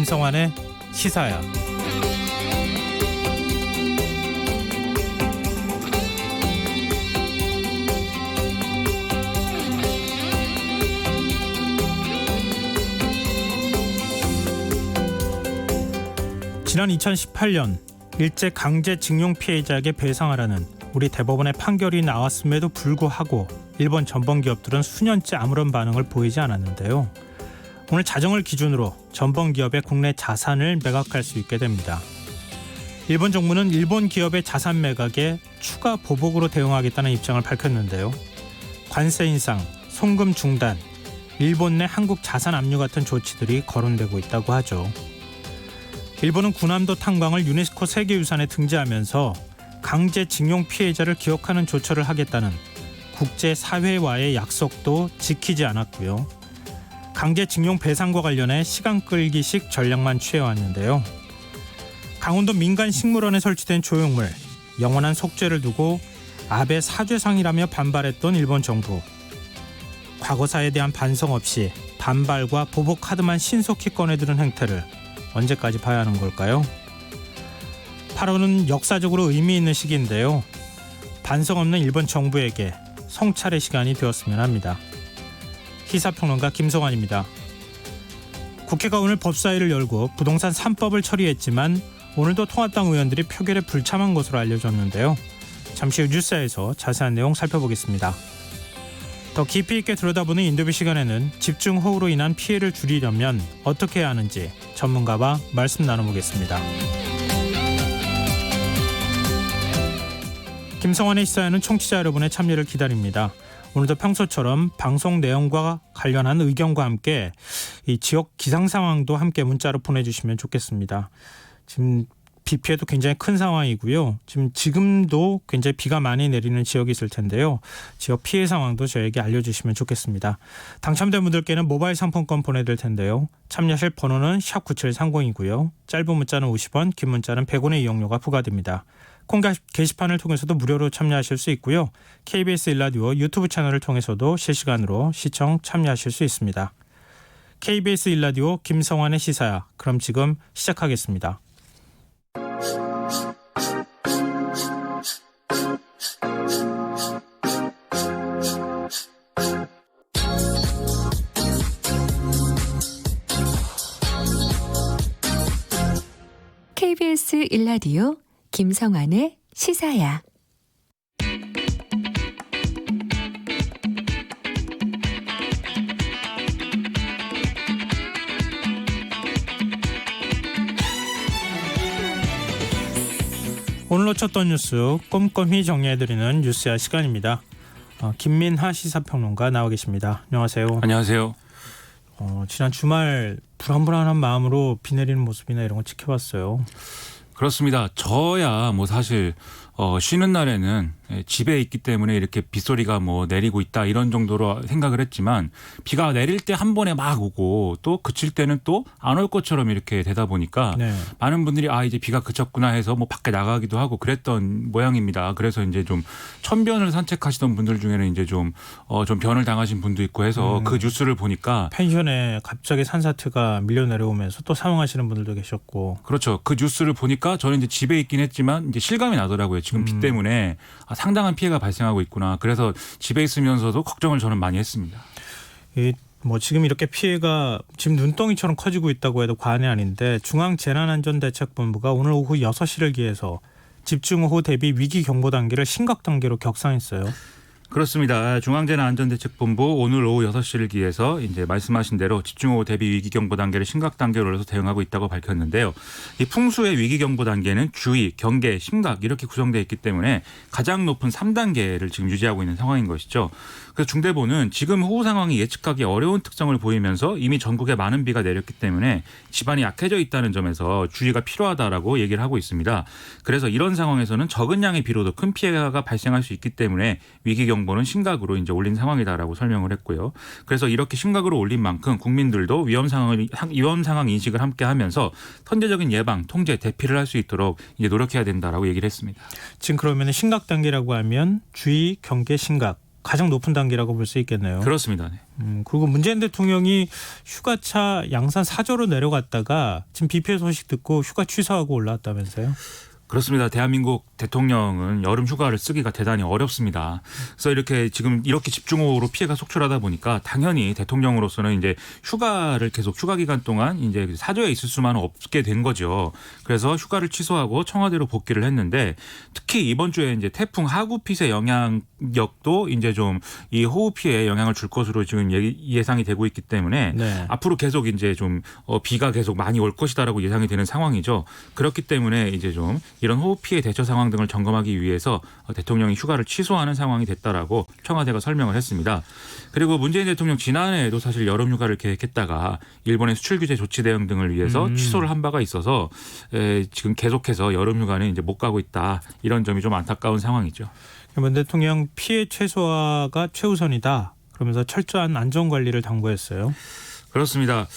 김성환의 시사야. 지난 2018년 일제 강제징용 피해자에게 배상하라는 우리 대법원의 판결이 나왔음에도 불구하고 일본 전범기업들은 수년째 아무런 반응을 보이지 않았는데요. 오늘 자정을 기준으로 전범기업의 국내 자산을 매각할 수 있게 됩니다. 일본 정부는 일본 기업의 자산 매각에 추가 보복으로 대응하겠다는 입장을 밝혔는데요. 관세 인상, 송금 중단, 일본 내 한국 자산 압류 같은 조치들이 거론되고 있다고 하죠. 일본은 군함도 탄광을 유네스코 세계유산에 등재하면서 강제징용 피해자를 기억하는 조처를 하겠다는 국제사회와의 약속도 지키지 않았고요. 강제징용 배상과 관련해 시간 끌기식 전략만 취해왔는데요. 강원도 민간 식물원에 설치된 조형물, 영원한 속죄를 두고 아베 사죄상이라며 반발했던 일본 정부. 과거사에 대한 반성 없이 반발과 보복 카드만 신속히 꺼내드는 행태를 언제까지 봐야 하는 걸까요? 8월은 역사적으로 의미 있는 시기인데요. 반성 없는 일본 정부에게 성찰의 시간이 되었으면 합니다. 시사평론가 김성환입니다. 국회가 오늘 법사위를 열고 부동산 3법을 처리했지만 오늘도 통합당 의원들이 표결에 불참한 것으로 알려졌는데요. 잠시 후 뉴스에서 자세한 내용 살펴보겠습니다. 더 깊이 있게 들여다보는 인터뷰 시간에는 집중호우로 인한 피해를 줄이려면 어떻게 해야 하는지 전문가와 말씀 나눠보겠습니다. 김성환의 시사에는 청취자 여러분의 참여를 기다립니다. 오늘도 평소처럼 방송 내용과 관련한 의견과 함께 이 지역 기상 상황도 함께 문자로 보내주시면 좋겠습니다. 지금 비 피해도 굉장히 큰 상황이고요. 지금도 굉장히 비가 많이 내리는 지역이 있을 텐데요. 지역 피해 상황도 저에게 알려주시면 좋겠습니다. 당첨된 분들께는 모바일 상품권 보내드릴 텐데요. 참여하실 번호는 샵9730이고요. 짧은 문자는 50원, 긴 문자는 100원의 이용료가 부과됩니다. 콩 게시판을 통해서도 무료로 참여하실 수 있고요. KBS 1라디오 유튜브 채널을 통해서도 실시간으로 시청 참여하실 수 있습니다. KBS 1라디오 김성환의 시사야. 그럼 지금 시작하겠습니다. KBS 1라디오 김성환의 시사야. 오늘 놓쳤던 뉴스 꼼꼼히 정리해드리는 뉴스야 시간입니다. 김민하 시사평론가 나와 계십니다. 안녕하세요. 안녕하세요. 지난 주말 불안불안한 마음으로 비 내리는 모습이나 이런 거 지켜봤어요. 그렇습니다. 저야 뭐 사실 쉬는 날에는 집에 있기 때문에 이렇게 빗소리가 뭐 내리고 있다 이런 정도로 생각을 했지만 비가 내릴 때 한 번에 막 오고 또 그칠 때는 또 안 올 것처럼 이렇게 되다 보니까 네. 많은 분들이 이제 비가 그쳤구나 해서 뭐 밖에 나가기도 하고 그랬던 모양입니다. 그래서 이제 좀 천변을 산책하시던 분들 중에는 이제 좀 변을 당하신 분도 있고 해서 그 뉴스를 보니까 펜션에 갑자기 산사태가 밀려 내려오면서 또 사망하시는 분들도 계셨고. 그렇죠. 그 뉴스를 보니까 저는 이제 집에 있긴 했지만 이제 실감이 나더라고요. 지금 비 때문에 상당한 피해가 발생하고 있구나. 그래서 집에 있으면서도 걱정을 저는 많이 했습니다. 뭐 지금 이렇게 피해가 지금 눈덩이처럼 커지고 있다고 해도 과언이 아닌데 중앙재난안전대책본부가 오늘 오후 6시를 기해서 집중호우 대비 위기경보 단계를 심각 단계로 격상했어요. 그렇습니다. 중앙재난안전대책본부 오늘 오후 6시를 기해서 이제 말씀하신 대로 집중호우 대비 위기경보 단계를 심각 단계로 올려서 대응하고 있다고 밝혔는데요. 이 풍수의 위기경보 단계는 주의, 경계, 심각 이렇게 구성되어 있기 때문에 가장 높은 3단계를 지금 유지하고 있는 상황인 것이죠. 그래서 중대본은 지금 호우 상황이 예측하기 어려운 특성을 보이면서 이미 전국에 많은 비가 내렸기 때문에 지반이 약해져 있다는 점에서 주의가 필요하다라고 얘기를 하고 있습니다. 그래서 이런 상황에서는 적은 양의 비로도 큰 피해가 발생할 수 있기 때문에 위기경보는 심각으로 이제 올린 상황이다라고 설명을 했고요. 그래서 이렇게 심각으로 올린 만큼 국민들도 위험 상황 인식을 함께 하면서 선제적인 예방, 통제, 대피를 할 수 있도록 이제 노력해야 된다라고 얘기를 했습니다. 지금 그러면 심각 단계라고 하면 주의, 경계, 심각 가장 높은 단계라고 볼 수 있겠네요. 그렇습니다. 네. 그리고 문재인 대통령이 휴가차 양산 4조로 내려갔다가 지금 비 피해 소식 듣고 휴가 취소하고 올라왔다면서요? 그렇습니다. 대한민국 대통령은 여름 휴가를 쓰기가 대단히 어렵습니다. 그래서 이렇게 지금 이렇게 집중호우로 피해가 속출하다 보니까 당연히 대통령으로서는 이제 휴가를 계속 휴가 기간 동안 이제 사저에 있을 수만은 없게 된 거죠. 그래서 휴가를 취소하고 청와대로 복귀를 했는데 특히 이번 주에 이제 태풍 하구핏의 영향력도 이제 좀 이 호우 피해에 영향을 줄 것으로 지금 예상이 되고 있기 때문에 네. 앞으로 계속 이제 좀 비가 계속 많이 올 것이다라고 예상이 되는 상황이죠. 그렇기 때문에 이제 좀 이런 호우 피해 대처 상황 등을 점검하기 위해서 대통령이 휴가를 취소하는 상황이 됐다라고 청와대가 설명을 했습니다. 그리고 문재인 대통령 지난해에도 사실 여름 휴가를 계획했다가 일본의 수출 규제 조치 대응 등을 위해서 취소를 한 바가 있어서 지금 계속해서 여름 휴가는 이제 못 가고 있다. 이런 점이 좀 안타까운 상황이죠. 문 대통령 피해 최소화가 최우선이다. 그러면서 철저한 안전 관리를 당부했어요. 그렇습니다.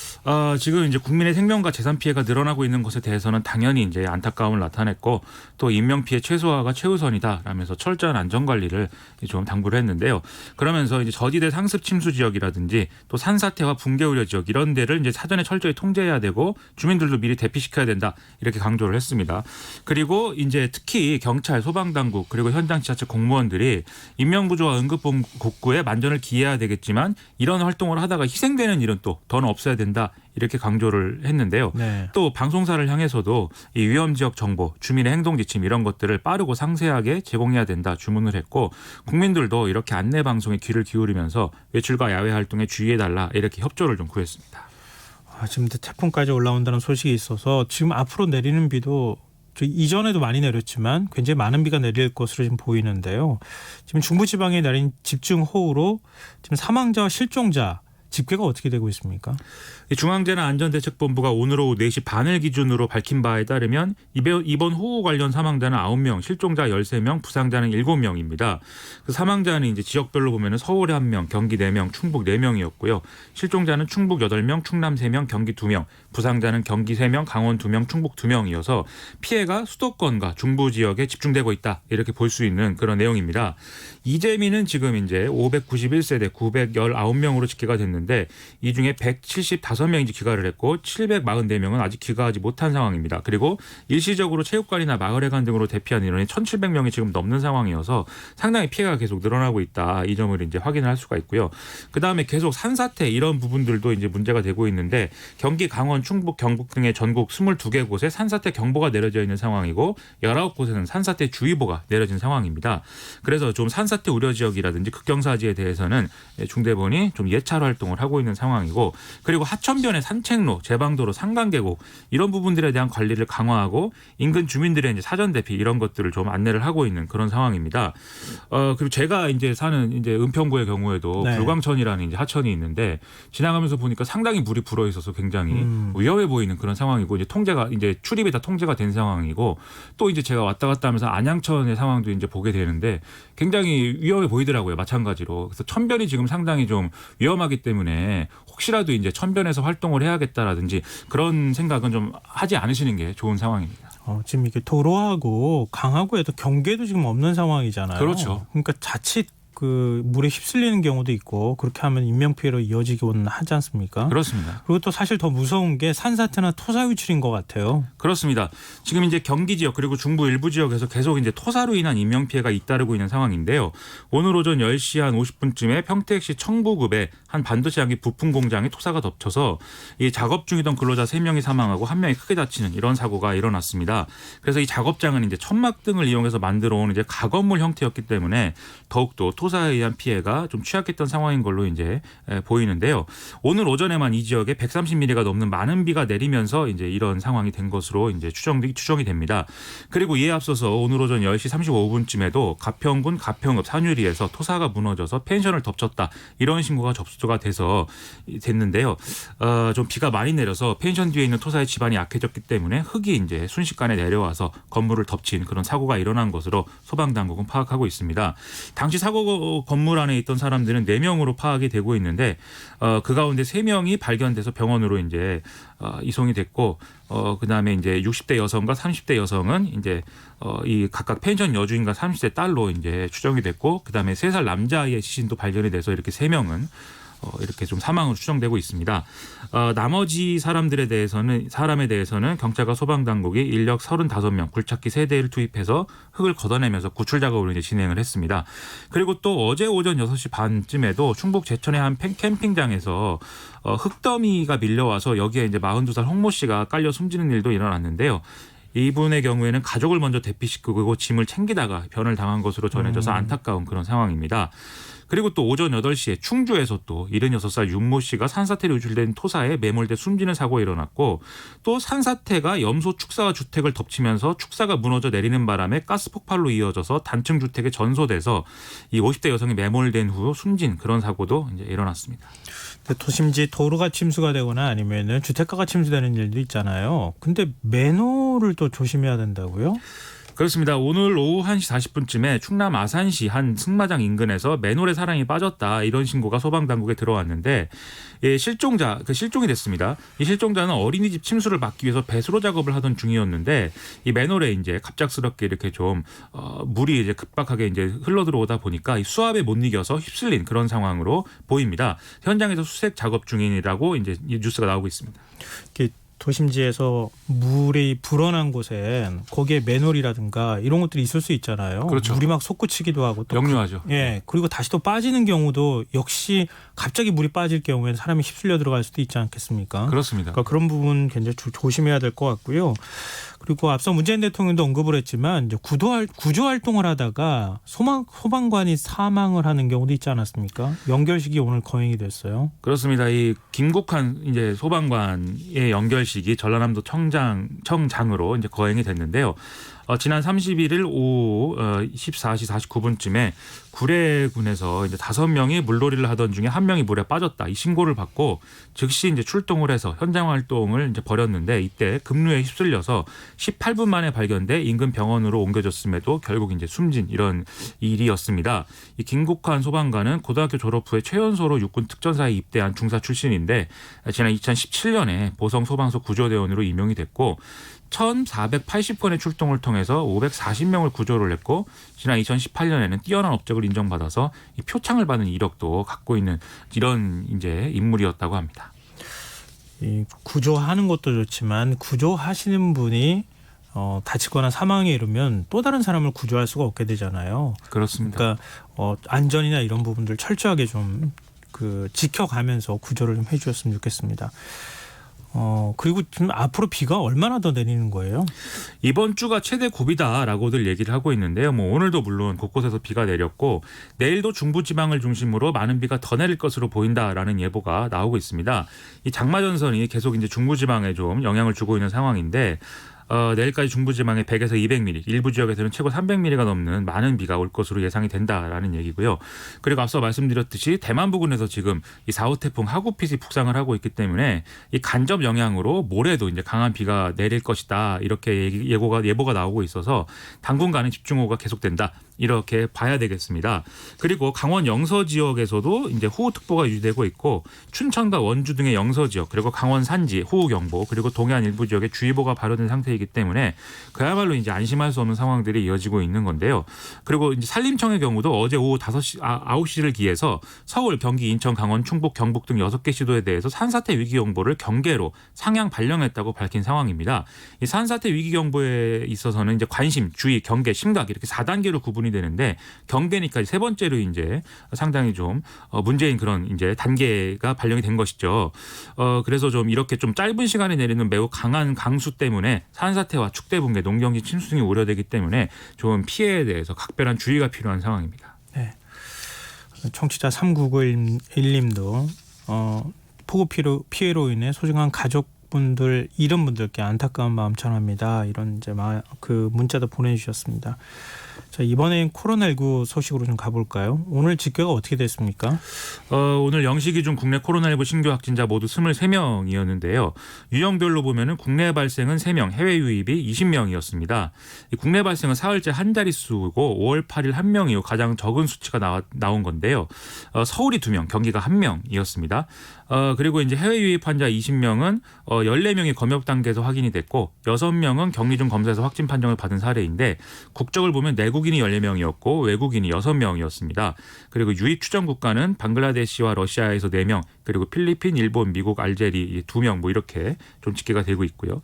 지금 이제 국민의 생명과 재산 피해가 늘어나고 있는 것에 대해서는 당연히 이제 안타까움을 나타냈고 또 인명 피해 최소화가 최우선이다라면서 철저한 안전 관리를 좀 당부를 했는데요. 그러면서 이제 저지대 상습 침수 지역이라든지 또 산사태와 붕괴 우려 지역 이런 데를 이제 사전에 철저히 통제해야 되고 주민들도 미리 대피시켜야 된다 이렇게 강조를 했습니다. 그리고 이제 특히 경찰, 소방당국 그리고 현장 지자체 공무원들이 인명구조와 응급복구에 만전을 기해야 되겠지만 이런 활동을 하다가 희생되는 일은 또 더는 없어야 된다 이렇게 강조를 했는데요. 네. 또 방송사를 향해서도 이 위험지역 정보, 주민의 행동지침 이런 것들을 빠르고 상세하게 제공해야 된다 주문을 했고 국민들도 이렇게 안내 방송에 귀를 기울이면서 외출과 야외 활동에 주의해달라 이렇게 협조를 좀 구했습니다. 지금 태풍까지 올라온다는 소식이 있어서 지금 앞으로 내리는 비도 이전에도 많이 내렸지만 굉장히 많은 비가 내릴 것으로 지금 보이는데요. 지금 중부지방에 내린 집중호우로 지금 사망자와 실종자 집계가 어떻게 되고 있습니까? 중앙재난안전대책본부가 오늘 오후 4시 반을 기준으로 밝힌 바에 따르면 이번 호우 관련 사망자는 9명, 실종자 13명, 부상자는 7명입니다. 그 사망자는 이제 지역별로 보면 서울에 1명, 경기 4명, 충북 4명이었고요. 실종자는 충북 8명, 충남 3명, 경기 2명, 부상자는 경기 3명, 강원 2명, 충북 2명이어서 피해가 수도권과 중부 지역에 집중되고 있다. 이렇게 볼 수 있는 그런 내용입니다. 이재민은 지금 이제 591세대 919명으로 집계가 됐는데 이 중에 175명이 귀가를 했고 744명은 아직 귀가하지 못한 상황입니다. 그리고 일시적으로 체육관이나 마을회관 등으로 대피한 인원이 1,700명이 지금 넘는 상황이어서 상당히 피해가 계속 늘어나고 있다. 이 점을 이제 확인을 할 수가 있고요. 그다음에 계속 산사태 이런 부분들도 이제 문제가 되고 있는데 경기, 강원, 충북, 경북 등의 전국 22개 곳에 산사태 경보가 내려져 있는 상황이고 19곳에는 산사태 주의보가 내려진 상황입니다. 그래서 좀 산사태 우려 지역이라든지 극경사지에 대해서는 중대본이 좀 예찰 활동을 하고 있는 상황이고 그리고 하천변의 산책로, 제방도로, 상강계곡 이런 부분들에 대한 관리를 강화하고 인근 주민들의 이제 사전 대피 이런 것들을 좀 안내를 하고 있는 그런 상황입니다. 그리고 제가 이제 사는 이제 은평구의 경우에도 네. 불광천이라는 이제 하천이 있는데 지나가면서 보니까 상당히 물이 불어 있어서 굉장히 위험해 보이는 그런 상황이고 이제 출입이 다 통제가 된 상황이고 또 이제 제가 왔다 갔다 하면서 안양천의 상황도 이제 보게 되는데 굉장히 위험해 보이더라고요. 마찬가지로. 그래서 천변이 지금 상당히 좀 위험하기 때문에 혹시라도 이제 천변에서 활동을 해야겠다라든지 그런 생각은 좀 하지 않으시는 게 좋은 상황입니다. 지금 이게 도로하고 강하구에도 경계도 지금 없는 상황이잖아요. 그렇죠. 그러니까 자칫 그 물에 휩쓸리는 경우도 있고 그렇게 하면 인명피해로 이어지곤 하지 않습니까? 그렇습니다. 그리고 또 사실 더 무서운 게 산사태나 토사 유출인 것 같아요. 그렇습니다. 지금 이제 경기 지역 그리고 중부 일부 지역에서 계속 이제 토사로 인한 인명 피해가 잇따르고 있는 상황인데요. 오늘 오전 10시 한 50분쯤에 평택시 청부급의 한 반도체 장기 부품 공장에 토사가 덮쳐서 이 작업 중이던 근로자 3명이 사망하고 1명이 크게 다치는 이런 사고가 일어났습니다. 그래서 이 작업장은 이제 천막 등을 이용해서 만들어 온 이제 가건물 형태였기 때문에 더욱더 토사에 의한 피해가 좀 취약했던 상황인 걸로 이제 보이는데요. 오늘 오전에만 이 지역에 130mm가 넘는 많은 비가 내리면서 이제 이런 상황이 된 것으로 이제 추정이 됩니다. 그리고 이에 앞서서 오늘 오전 10시 35분쯤에도 가평군 가평읍 산유리에서 토사가 무너져서 펜션을 덮쳤다. 이런 신고가 접수가 됐는데요. 좀 비가 많이 내려서 펜션 뒤에 있는 토사의 지반이 약해졌기 때문에 흙이 이제 순식간에 내려와서 건물을 덮친 그런 사고가 일어난 것으로 소방당국은 파악하고 있습니다. 당시 사고가 또 건물 안에 있던 사람들은 4명으로 파악이 되고 있는데 그 가운데 3명이 발견돼서 병원으로 이제 이송이 됐고 그다음에 이제 60대 여성과 30대 여성은 이제 이 각각 펜션 여주인과 30대 딸로 이제 추정이 됐고 그다음에 3살 남자아이의 시신도 발견이 돼서 이렇게 3명은 이렇게 좀 사망으로 추정되고 있습니다. 나머지 사람에 대해서는 경찰과 소방당국이 인력 35명, 굴착기 3대를 투입해서 흙을 걷어내면서 구출 작업을 이제 진행을 했습니다. 그리고 또 어제 오전 6시 반쯤에도 충북 제천의 한 캠핑장에서 흙더미가 밀려와서 여기에 이제 42살 홍모 씨가 깔려 숨지는 일도 일어났는데요. 이분의 경우에는 가족을 먼저 대피시키고 짐을 챙기다가 변을 당한 것으로 전해져서 안타까운 그런 상황입니다. 그리고 또 오전 8시에 충주에서 또 76살 윤모 씨가 산사태로 유출된 토사에 매몰돼 숨지는 사고가 일어났고 또 산사태가 염소 축사와 주택을 덮치면서 축사가 무너져 내리는 바람에 가스 폭발로 이어져서 단층 주택에 전소돼서 이 50대 여성이 매몰된 후 숨진 그런 사고도 이제 일어났습니다. 도심지 도로가 침수가 되거나 아니면은 주택가가 침수되는 일도 있잖아요. 근데 매너를 또 조심해야 된다고요? 그렇습니다. 오늘 오후 1시 40분쯤에 충남 아산시 한 승마장 인근에서 맨홀에 사람이 빠졌다 이런 신고가 소방당국에 들어왔는데 실종이 됐습니다. 이 실종자는 어린이집 침수를 막기 위해서 배수로 작업을 하던 중이었는데 이 맨홀에 이제 갑작스럽게 이렇게 좀 물이 이제 급박하게 이제 흘러 들어오다 보니까 이 수압에 못 이겨서 휩쓸린 그런 상황으로 보입니다. 현장에서 수색 작업 중이라고 이제 이 뉴스가 나오고 있습니다. 도심지에서 물이 불어난 곳엔 거기에 맨홀이라든가 이런 것들이 있을 수 있잖아요. 그렇죠. 물이 막 솟구치기도 하고 또 역류하죠. 그리고 다시 또 빠지는 경우도 역시 갑자기 물이 빠질 경우에는 사람이 휩쓸려 들어갈 수도 있지 않겠습니까? 그렇습니다. 그러니까 그런 부분 굉장히 조심해야 될 것 같고요. 그리고 앞서 문재인 대통령도 언급을 했지만 이제 구조 활동을 하다가 소방관이 사망을 하는 경우도 있지 않았습니까? 연결식이 오늘 거행이 됐어요. 그렇습니다. 이 김국환 이제 소방관의 연결식이 전라남도 청장으로 이제 거행이 됐는데요. 지난 31일 오후 14시 49분쯤에 구례군에서 이제 5명이 물놀이를 하던 중에 1명이 물에 빠졌다. 이 신고를 받고 즉시 이제 출동을 해서 현장 활동을 이제 벌였는데 이때 급류에 휩쓸려서 18분 만에 발견돼 인근 병원으로 옮겨졌음에도 결국 이제 숨진 이런 일이었습니다. 이 김국환 소방관은 고등학교 졸업 후에 최연소로 육군 특전사에 입대한 중사 출신인데 지난 2017년에 보성 소방서 구조대원으로 임용이 됐고 1,480건의 출동을 통해서 540명을 구조를 했고 지난 2018년에는 뛰어난 업적을 인정받아서 이 표창을 받는 이력도 갖고 있는 이런 이제 인물이었다고 합니다. 이 구조하는 것도 좋지만 구조하시는 분이 다치거나 사망에 이르면 또 다른 사람을 구조할 수가 없게 되잖아요. 그렇습니다. 그러니까 안전이나 이런 부분들 철저하게 좀 지켜가면서 구조를 좀 해주셨으면 좋겠습니다. 그리고 지금 앞으로 비가 얼마나 더 내리는 거예요? 이번 주가 최대 고비다라고들 얘기를 하고 있는데요. 오늘도 물론 곳곳에서 비가 내렸고 내일도 중부지방을 중심으로 많은 비가 더 내릴 것으로 보인다라는 예보가 나오고 있습니다. 이 장마전선이 계속 이제 중부지방에 좀 영향을 주고 있는 상황인데 내일까지 중부지방에 100에서 200mm, 일부 지역에서는 최고 300mm가 넘는 많은 비가 올 것으로 예상이 된다라는 얘기고요. 그리고 앞서 말씀드렸듯이 대만 부근에서 지금 이 4호 태풍 하구핏이 북상을 하고 있기 때문에 이 간접 영향으로 모레도 이제 강한 비가 내릴 것이다 이렇게 예보가 나오고 있어서 당분간은 집중호우가 계속된다. 이렇게 봐야 되겠습니다. 그리고 강원 영서 지역에서도 이제 호우특보가 유지되고 있고 춘천과 원주 등의 영서 지역 그리고 강원 산지 호우경보 그리고 동해안 일부 지역에 주의보가 발효된 상태이기 때문에 그야말로 이제 안심할 수 없는 상황들이 이어지고 있는 건데요. 그리고 이제 산림청의 경우도 어제 오후 9시를 기해서 서울, 경기, 인천, 강원, 충북, 경북 등 6개 시도에 대해서 산사태 위기경보를 경계로 상향 발령했다고 밝힌 상황입니다. 이 산사태 위기경보에 있어서는 이제 관심, 주의, 경계, 심각 이렇게 4단계로 구분이 되는데 경계니까 세 번째로 이제 상당히 좀 문제인 그런 이제 단계가 발령이 된 것이죠. 그래서 좀 이렇게 좀 짧은 시간에 내리는 매우 강한 강수 때문에 산사태와 축대 붕괴, 농경지 침수 등이 우려되기 때문에 좀 피해에 대해서 각별한 주의가 필요한 상황입니다. 네. 청취자 3991님도 폭우 피해로 인해 소중한 가족분들 이런 분들께 안타까운 마음 전합니다. 이런 이제 문자도 보내주셨습니다. 자, 이번엔 코로나19 소식으로 좀 가볼까요? 오늘 집계가 어떻게 됐습니까? 오늘 0시 기준 국내 코로나19 신규 확진자 모두 23명이었는데요. 유형별로 보면은 국내 발생은 3명, 해외 유입이 20명이었습니다. 국내 발생은 사흘째 한 자릿수고 5월 8일 1명이요. 가장 적은 수치가 나온 건데요. 서울이 2명, 경기가 1명이었습니다. 그리고 이제 해외 유입 환자 20명은 14명이 검역 단계에서 확인이 됐고 6명은 격리 중 검사에서 확진 판정을 받은 사례인데 국적을 보면 내국인이 14명이었고 외국인이 6명이었습니다. 그리고 유입 추정 국가는 방글라데시와 러시아에서 4명, 그리고 필리핀, 일본, 미국, 알제리 2명 뭐 이렇게 좀 집계가 되고 있고요.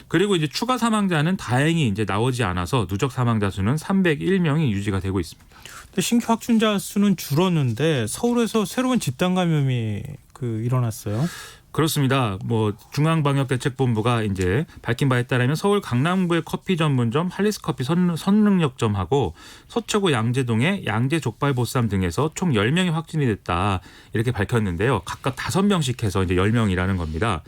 그리고 이제 추가 사망자는 다행히 이제 나오지 않아서 누적 사망자 수는 301명이 유지가 되고 있습니다. 근데 신규 확진자 수는 줄었는데 서울에서 새로운 집단 감염이 일어났어요. 그렇습니다. 뭐 중앙방역대책본부가 이제 밝힌 바에 따르면 서울 강남구의 커피 전문점 할리스커피 선능력점하고 서초구 양재동의 양재족발보쌈 등에서 총 10명이 확진이 됐다 이렇게 밝혔는데요. 각각 5명씩 해서 이제 10명이라는 겁니다.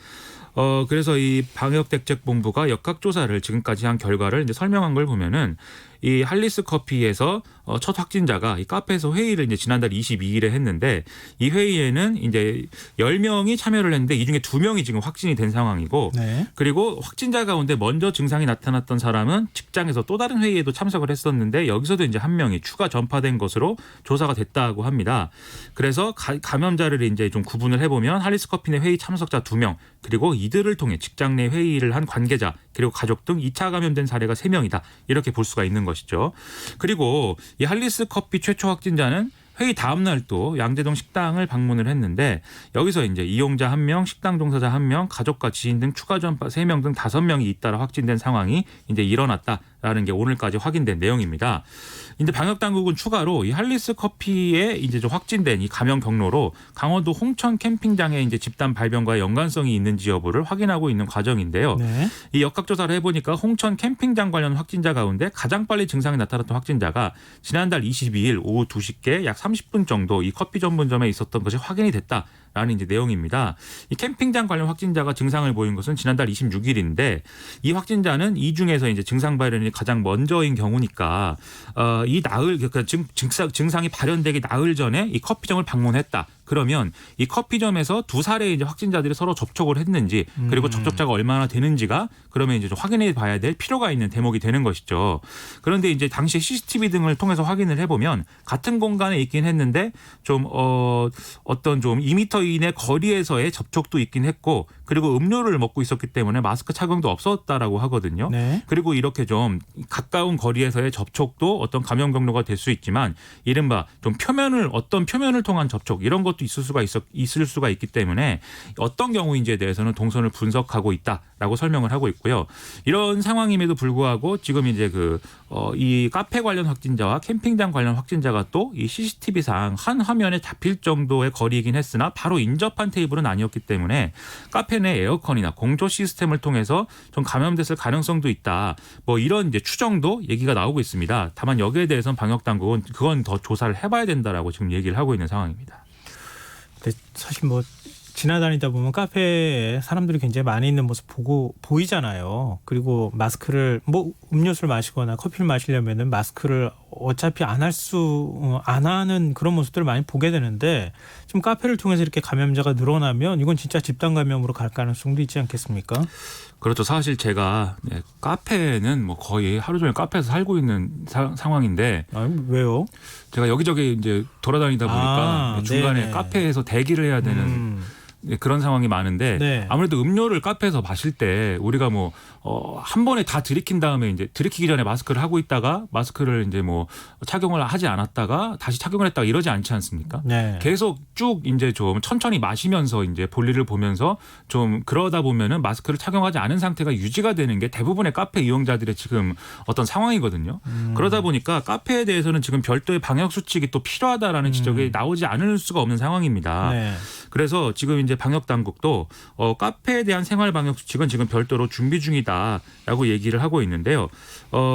그래서 이 방역대책본부가 역학조사를 지금까지 한 결과를 이제 설명한 걸 보면은 이 할리스 커피에서 첫 확진자가 이 카페에서 회의를 이제 지난달 22일에 했는데 이 회의에는 이제 10명이 참여를 했는데 이 중에 2명이 지금 확진이 된 상황이고 네. 그리고 확진자 가운데 먼저 증상이 나타났던 사람은 직장에서 또 다른 회의에도 참석을 했었는데 여기서도 이제 1명이 추가 전파된 것으로 조사가 됐다고 합니다. 그래서 감염자를 이제 좀 구분을 해보면 할리스 커피 내 회의 참석자 2명 그리고 이들을 통해 직장 내 회의를 한 관계자 그리고 가족 등 2차 감염된 사례가 3명이다. 이렇게 볼 수가 있는 것이죠. 그리고 이 할리스 커피 최초 확진자는 회의 다음 날 또 양재동 식당을 방문을 했는데 여기서 이제 이용자 1명, 식당 종사자 1명, 가족과 지인 등 추가 전파 3명 등 5명이 잇따라 확진된 상황이 이제 일어났다라는 게 오늘까지 확인된 내용입니다. 이제 방역 당국은 추가로 이 할리스 커피에 이제 좀 확진된 이 감염 경로로 강원도 홍천 캠핑장에 이제 집단 발병과 연관성이 있는지 여부를 확인하고 있는 과정인데요. 네. 이 역학조사를 해보니까 홍천 캠핑장 관련 확진자 가운데 가장 빨리 증상이 나타났던 확진자가 지난달 22일 오후 2시께 약 30분 정도 이 커피 전문점에 있었던 것이 확인이 됐다라는 이제 내용입니다. 이 캠핑장 관련 확진자가 증상을 보인 것은 지난달 26일인데 이 확진자는 이 중에서 이제 증상 발현이 가장 먼저인 경우니까 이 나흘 그러니까 증상이 발현되기 나흘 전에 이 커피점을 방문했다. 그러면 이 커피점에서 2사례의 이제 확진자들이 서로 접촉을 했는지 그리고 접촉자가 얼마나 되는지가 그러면 이제 좀 확인해 봐야 될 필요가 있는 대목이 되는 것이죠. 그런데 이제 당시 CCTV 등을 통해서 확인을 해보면 같은 공간에 있긴 했는데 좀 어떤 좀 2m 이내 거리에서의 접촉도 있긴 했고 그리고 음료를 먹고 있었기 때문에 마스크 착용도 없었다라고 하거든요. 네. 그리고 이렇게 좀 가까운 거리에서의 접촉도 어떤 감염 경로가 될 수 있지만 이른바 좀 어떤 표면을 통한 접촉 이런 것도 있을 수가 있기 때문에 어떤 경우인지에 대해서는 동선을 분석하고 있다라고 설명을 하고 있고요. 이런 상황임에도 불구하고 지금 이제 이 카페 관련 확진자와 캠핑장 관련 확진자가 또 이 CCTV상 한 화면에 잡힐 정도의 거리이긴 했으나 바로 인접한 테이블은 아니었기 때문에 카페 내 에어컨이나 공조 시스템을 통해서 좀 감염됐을 가능성도 있다. 뭐 이런 이제 추정도 얘기가 나오고 있습니다. 다만 여기에 대해서는 방역 당국은 그건 더 조사를 해봐야 된다라고 지금 얘기를 하고 있는 상황입니다. 근데 사실 뭐 지나다니다 보면 카페에 사람들이 굉장히 많이 있는 모습 보이잖아요. 그리고 마스크를 뭐 음료수를 마시거나 커피를 마시려면은 마스크를 어차피 안 하는 그런 모습들을 많이 보게 되는데 지금 카페를 통해서 이렇게 감염자가 늘어나면 이건 진짜 집단 감염으로 갈 가능성도 있지 않겠습니까? 그렇죠. 사실 제가 카페는 뭐 거의 하루 종일 카페에서 살고 있는 상황인데 왜요? 제가 여기저기 이제 돌아다니다 보니까 중간에 네네. 카페에서 대기를 해야 되는 그런 상황이 많은데 네. 아무래도 음료를 카페에서 마실 때 우리가 뭐 한 번에 다 들이킨 다음에 이제 들이키기 전에 마스크를 하고 있다가 마스크를 이제 뭐 착용을 하지 않았다가 다시 착용을 했다가 이러지 않지 않습니까? 네. 계속 쭉 이제 좀 천천히 마시면서 이제 볼일을 보면서 좀 그러다 보면은 마스크를 착용하지 않은 상태가 유지가 되는 게 대부분의 카페 이용자들의 지금 어떤 상황이거든요. 그러다 보니까 카페에 대해서는 지금 별도의 방역 수칙이 또 필요하다라는 지적이 나오지 않을 수가 없는 상황입니다. 네. 그래서 지금 이제 방역 당국도 카페에 대한 생활 방역 수칙은 지금 별도로 준비 중이다라고 얘기를 하고 있는데요.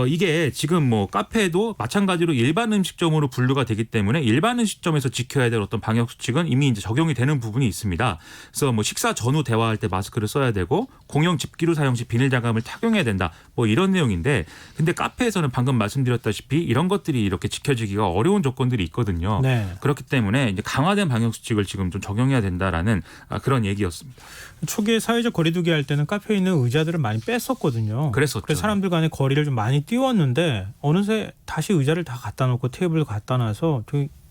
이게 지금 뭐 카페도 마찬가지로 일반 음식점으로 분류가 되기 때문에 일반 음식점에서 지켜야 될 어떤 방역 수칙은 이미 이제 적용이 되는 부분이 있습니다. 그래서 뭐 식사 전후 대화할 때 마스크를 써야 되고 공용 집기류 사용 시 비닐 장갑을 착용해야 된다. 뭐 이런 내용인데 근데 카페에서는 방금 말씀드렸다시피 이런 것들이 이렇게 지켜지기가 어려운 조건들이 있거든요. 네. 그렇기 때문에 이제 강화된 방역 수칙을 지금 좀 적용해야 된다라는 그런 얘기였습니다. 초기에 사회적 거리두기 할 때는 카페에 있는 의자들을 많이 뺐었거든요. 그랬었죠. 그래서 사람들 간의 거리를 좀 많이 띄웠는데 어느새 다시 의자를 다 갖다 놓고 테이블을 갖다 놔서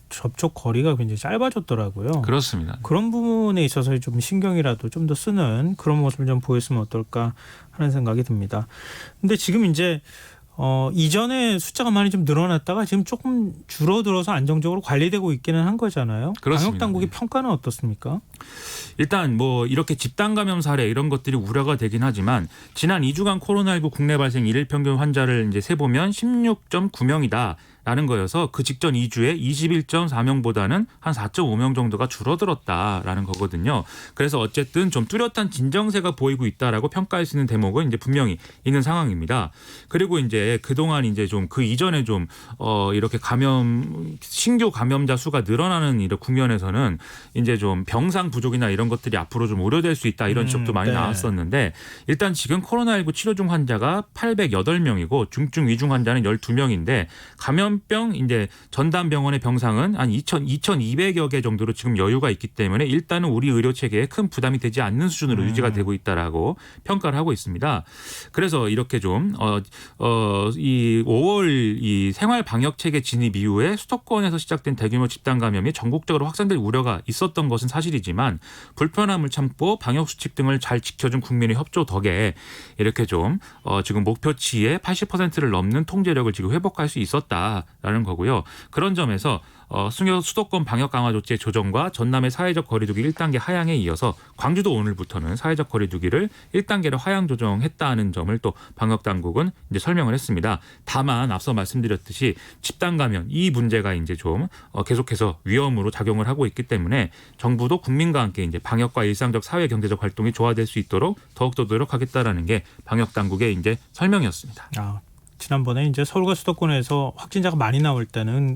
접촉 거리가 굉장히 짧아졌더라고요. 그렇습니다. 그런 부분에 있어서 좀 신경이라도 좀 더 쓰는 그런 모습을 좀 보였으면 어떨까 하는 생각이 듭니다. 근데 지금 이제 이전에 숫자가 많이 좀 늘어났다가 지금 조금 줄어들어서 안정적으로 관리되고 있기는 한 거잖아요. 그렇습니다. 방역 당국의 네. 평가는 어떻습니까? 일단 뭐 이렇게 집단 감염 사례 이런 것들이 우려가 되긴 하지만 지난 2주간 코로나19 국내 발생 일일 평균 환자를 이제 세보면 16.9명이다. 라는 거여서 그 직전 2주에 21.4명보다는 한 4.5명 정도가 줄어들었다라는 거거든요. 그래서 어쨌든 좀 뚜렷한 진정세가 보이고 있다라고 평가할 수 있는 대목은 이제 분명히 있는 상황입니다. 그리고 이제 그동안 이제 좀 그 이전에 좀 이렇게 신규 감염자 수가 늘어나는 이런 국면에서는 이제 좀 병상 부족이나 이런 것들이 앞으로 좀 우려될 수 있다 이런 지적도 많이 네. 나왔었는데 일단 지금 코로나19 치료 중 환자가 808명이고 중증 위중 환자는 12명인데 감염병 이제 전담병원의 병상은 한 2,200여 개 정도로 지금 여유가 있기 때문에 일단은 우리 의료 체계에 큰 부담이 되지 않는 수준으로 유지가 되고 있다라고 평가를 하고 있습니다. 그래서 이렇게 좀 이 5월 이 생활 방역 체계 진입 이후에 수도권에서 시작된 대규모 집단 감염이 전국적으로 확산될 우려가 있었던 것은 사실이지만 불편함을 참고 방역 수칙 등을 잘 지켜준 국민의 협조 덕에 이렇게 좀 지금 목표치의 80%를 넘는 통제력을 지금 회복할 수 있었다라는 거고요. 그런 점에서 수도권 방역 강화 조치의 조정과 전남의 사회적 거리두기 1단계 하향에 이어서 광주도 오늘부터는 사회적 거리두기를 1단계로 하향 조정했다는 점을 또 방역 당국은 이제 설명을 했습니다. 다만 앞서 말씀드렸듯이 집단 감염 이 문제가 이제 좀 계속해서 위험으로 작용을 하고 있기 때문에 정부도 국민과 함께 이제 방역과 일상적 사회 경제적 활동이 조화될 수 있도록 더욱더 노력하겠다라는 게 방역 당국의 이제 설명이었습니다. 지난번에 이제 서울과 수도권에서 확진자가 많이 나올 때는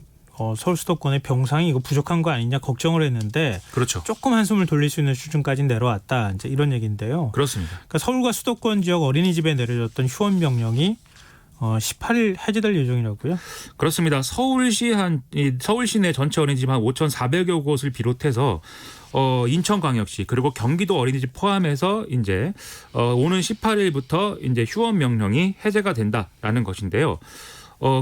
서울 수도권의 병상이 이거 부족한 거 아니냐 걱정을 했는데 그렇죠. 조금 한숨을 돌릴 수 있는 수준까지 내려왔다. 이제 이런 얘기인데요. 그렇습니다. 그러니까 서울과 수도권 지역 어린이집에 내려졌던 휴원 명령이 18일 해제될 예정이라고요? 그렇습니다. 서울시 내 전체 어린이집 한 5,400여 곳을 비롯해서 인천광역시 그리고 경기도 어린이집 포함해서 이제 오는 18일부터 이제 휴원 명령이 해제가 된다라는 것인데요.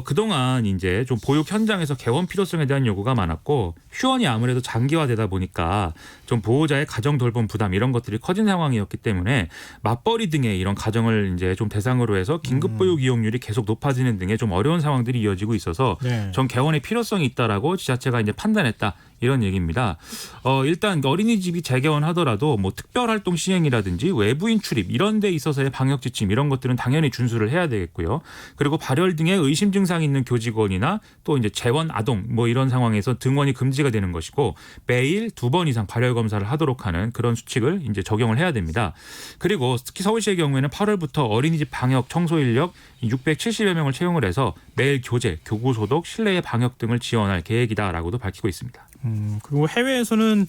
그동안 이제 좀 보육 현장에서 개원 필요성에 대한 요구가 많았고 휴원이 아무래도 장기화되다 보니까 좀 보호자의 가정 돌봄 부담 이런 것들이 커진 상황이었기 때문에 맞벌이 등의 이런 가정을 이제 좀 대상으로 해서 긴급 보육 이용률이 계속 높아지는 등의 좀 어려운 상황들이 이어지고 있어서 좀 개원의 필요성이 있다라고 지자체가 이제 판단했다. 이런 얘기입니다. 일단 어린이집이 재개원하더라도 뭐 특별활동 시행이라든지 외부인 출입 이런 데 있어서의 방역 지침 이런 것들은 당연히 준수를 해야 되겠고요. 그리고 발열 등의 의심 증상이 있는 교직원이나 또 이제 재원 아동 뭐 이런 상황에서 등원이 금지가 되는 것이고 매일 2번 이상 발열 검사를 하도록 하는 그런 수칙을 이제 적용을 해야 됩니다. 그리고 특히 서울시의 경우에는 8월부터 어린이집 방역 청소 인력 670여 명을 채용을 해서 매일 교재, 교구 소독, 실내의 방역 등을 지원할 계획이다라고도 밝히고 있습니다. 그리고 해외에서는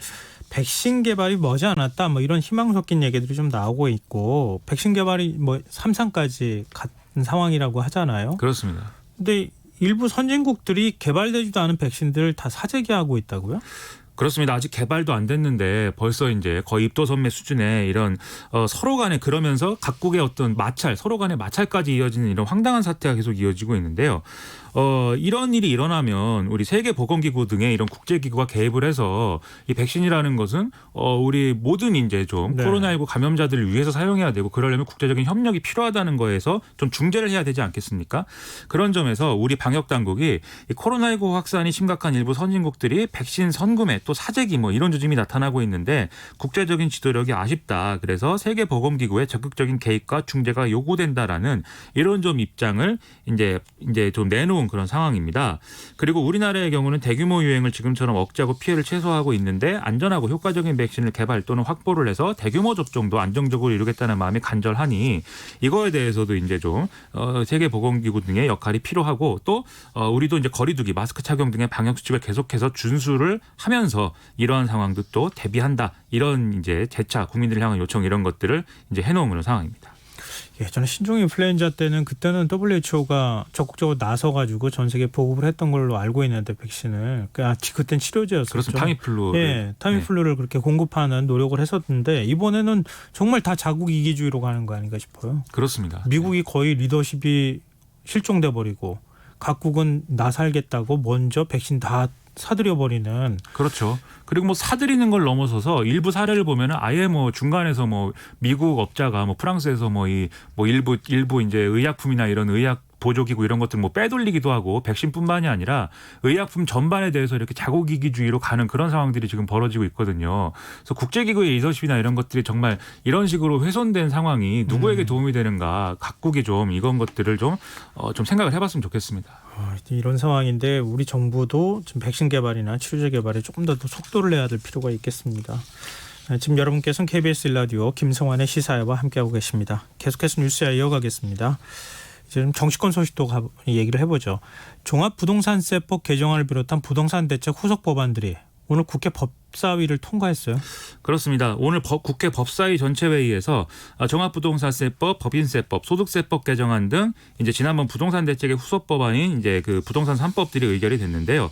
백신 개발이 머지않았다 뭐 이런 희망 섞인 얘기들이 좀 나오고 있고 백신 개발이 뭐 3상까지 같은 상황이라고 하잖아요. 그렇습니다. 근데 일부 선진국들이 개발되지도 않은 백신들을 다 사재기하고 있다고요? 그렇습니다. 아직 개발도 안 됐는데 벌써 이제 거의 입도선매 수준의 이런 서로 간에 그러면서 각국의 어떤 서로 간의 마찰까지 이어지는 이런 황당한 사태가 계속 이어지고 있는데요. 이런 일이 일어나면 우리 세계보건기구 등의 이런 국제기구가 개입을 해서 이 백신이라는 것은 우리 모든 이제 좀 코로나19 감염자들을 위해서 사용해야 되고 그러려면 국제적인 협력이 필요하다는 거에서 좀 중재를 해야 되지 않겠습니까? 그런 점에서 우리 방역 당국이 이 코로나19 확산이 심각한 일부 선진국들이 백신 선구매 또 또 사재기 뭐 이런 조짐이 나타나고 있는데 국제적인 지도력이 아쉽다. 그래서 세계보건기구의 적극적인 개입과 중재가 요구된다라는 이런 좀 입장을 이제 좀 내놓은 그런 상황입니다. 그리고 우리나라의 경우는 대규모 유행을 지금처럼 억제하고 피해를 최소화하고 있는데 안전하고 효과적인 백신을 개발 또는 확보를 해서 대규모 접종도 안정적으로 이루겠다는 마음이 간절하니 이거에 대해서도 이제 좀 세계보건기구 등의 역할이 필요하고 또 우리도 이제 거리두기, 마스크 착용 등의 방역 수칙을 계속해서 준수를 하면서 이러한 상황도 또 대비한다. 이런 이제 재차 국민들을 향한 요청 이런 것들을 이제 해놓은 그런 상황입니다. 예전에 신종 인플루엔자 때는 그때는 WHO가 적극적으로 나서가지고 전 세계 보급을 했던 걸로 알고 있는데 백신을 그땐 치료제였었죠. 그렇습니다. 타미플루. 예, 타미플루를 그렇게 공급하는 노력을 했었는데 이번에는 정말 다 자국 이기주의로 가는 거 아닌가 싶어요. 그렇습니다. 미국이 거의 리더십이 실종돼 버리고 각국은 나 살겠다고 먼저 백신 다 사들여 버리는. 그렇죠. 그리고 뭐 사들이는 걸 넘어서서 일부 사례를 보면은 아예 뭐 중간에서 뭐 미국 업자가 뭐 프랑스에서 뭐 일부 이제 의약품이나 이런 의약 보조기구 이런 것들 뭐 빼돌리기도 하고 백신뿐만이 아니라 의약품 전반에 대해서 이렇게 자국이기주의로 가는 그런 상황들이 지금 벌어지고 있거든요. 그래서 국제기구의 리더십이나 이런 것들이 정말 이런 식으로 훼손된 상황이 누구에게 도움이 되는가 각국이 좀 이런 것들을 좀 생각을 해봤으면 좋겠습니다. 이런 상황인데 우리 정부도 지금 백신 개발이나 치료제 개발에 조금 더 속도를 내야 될 필요가 있겠습니다. 지금 여러분께서는 KBS 1라디오 김성환의 시사회와 함께하고 계십니다. 계속해서 뉴스에 이어가겠습니다. 이제 좀 정치권 소식도 얘기를 해보죠. 종합부동산세법 개정안을 비롯한 부동산 대책 후속 법안들이 오늘 국회 법사위를 통과했어요. 그렇습니다. 오늘 국회 법사위 전체 회의에서 종합부동산세법, 법인세법, 소득세법 개정안 등 이제 지난번 부동산 대책의 후속 법안인 이제 그 부동산 3법들이 의결이 됐는데요.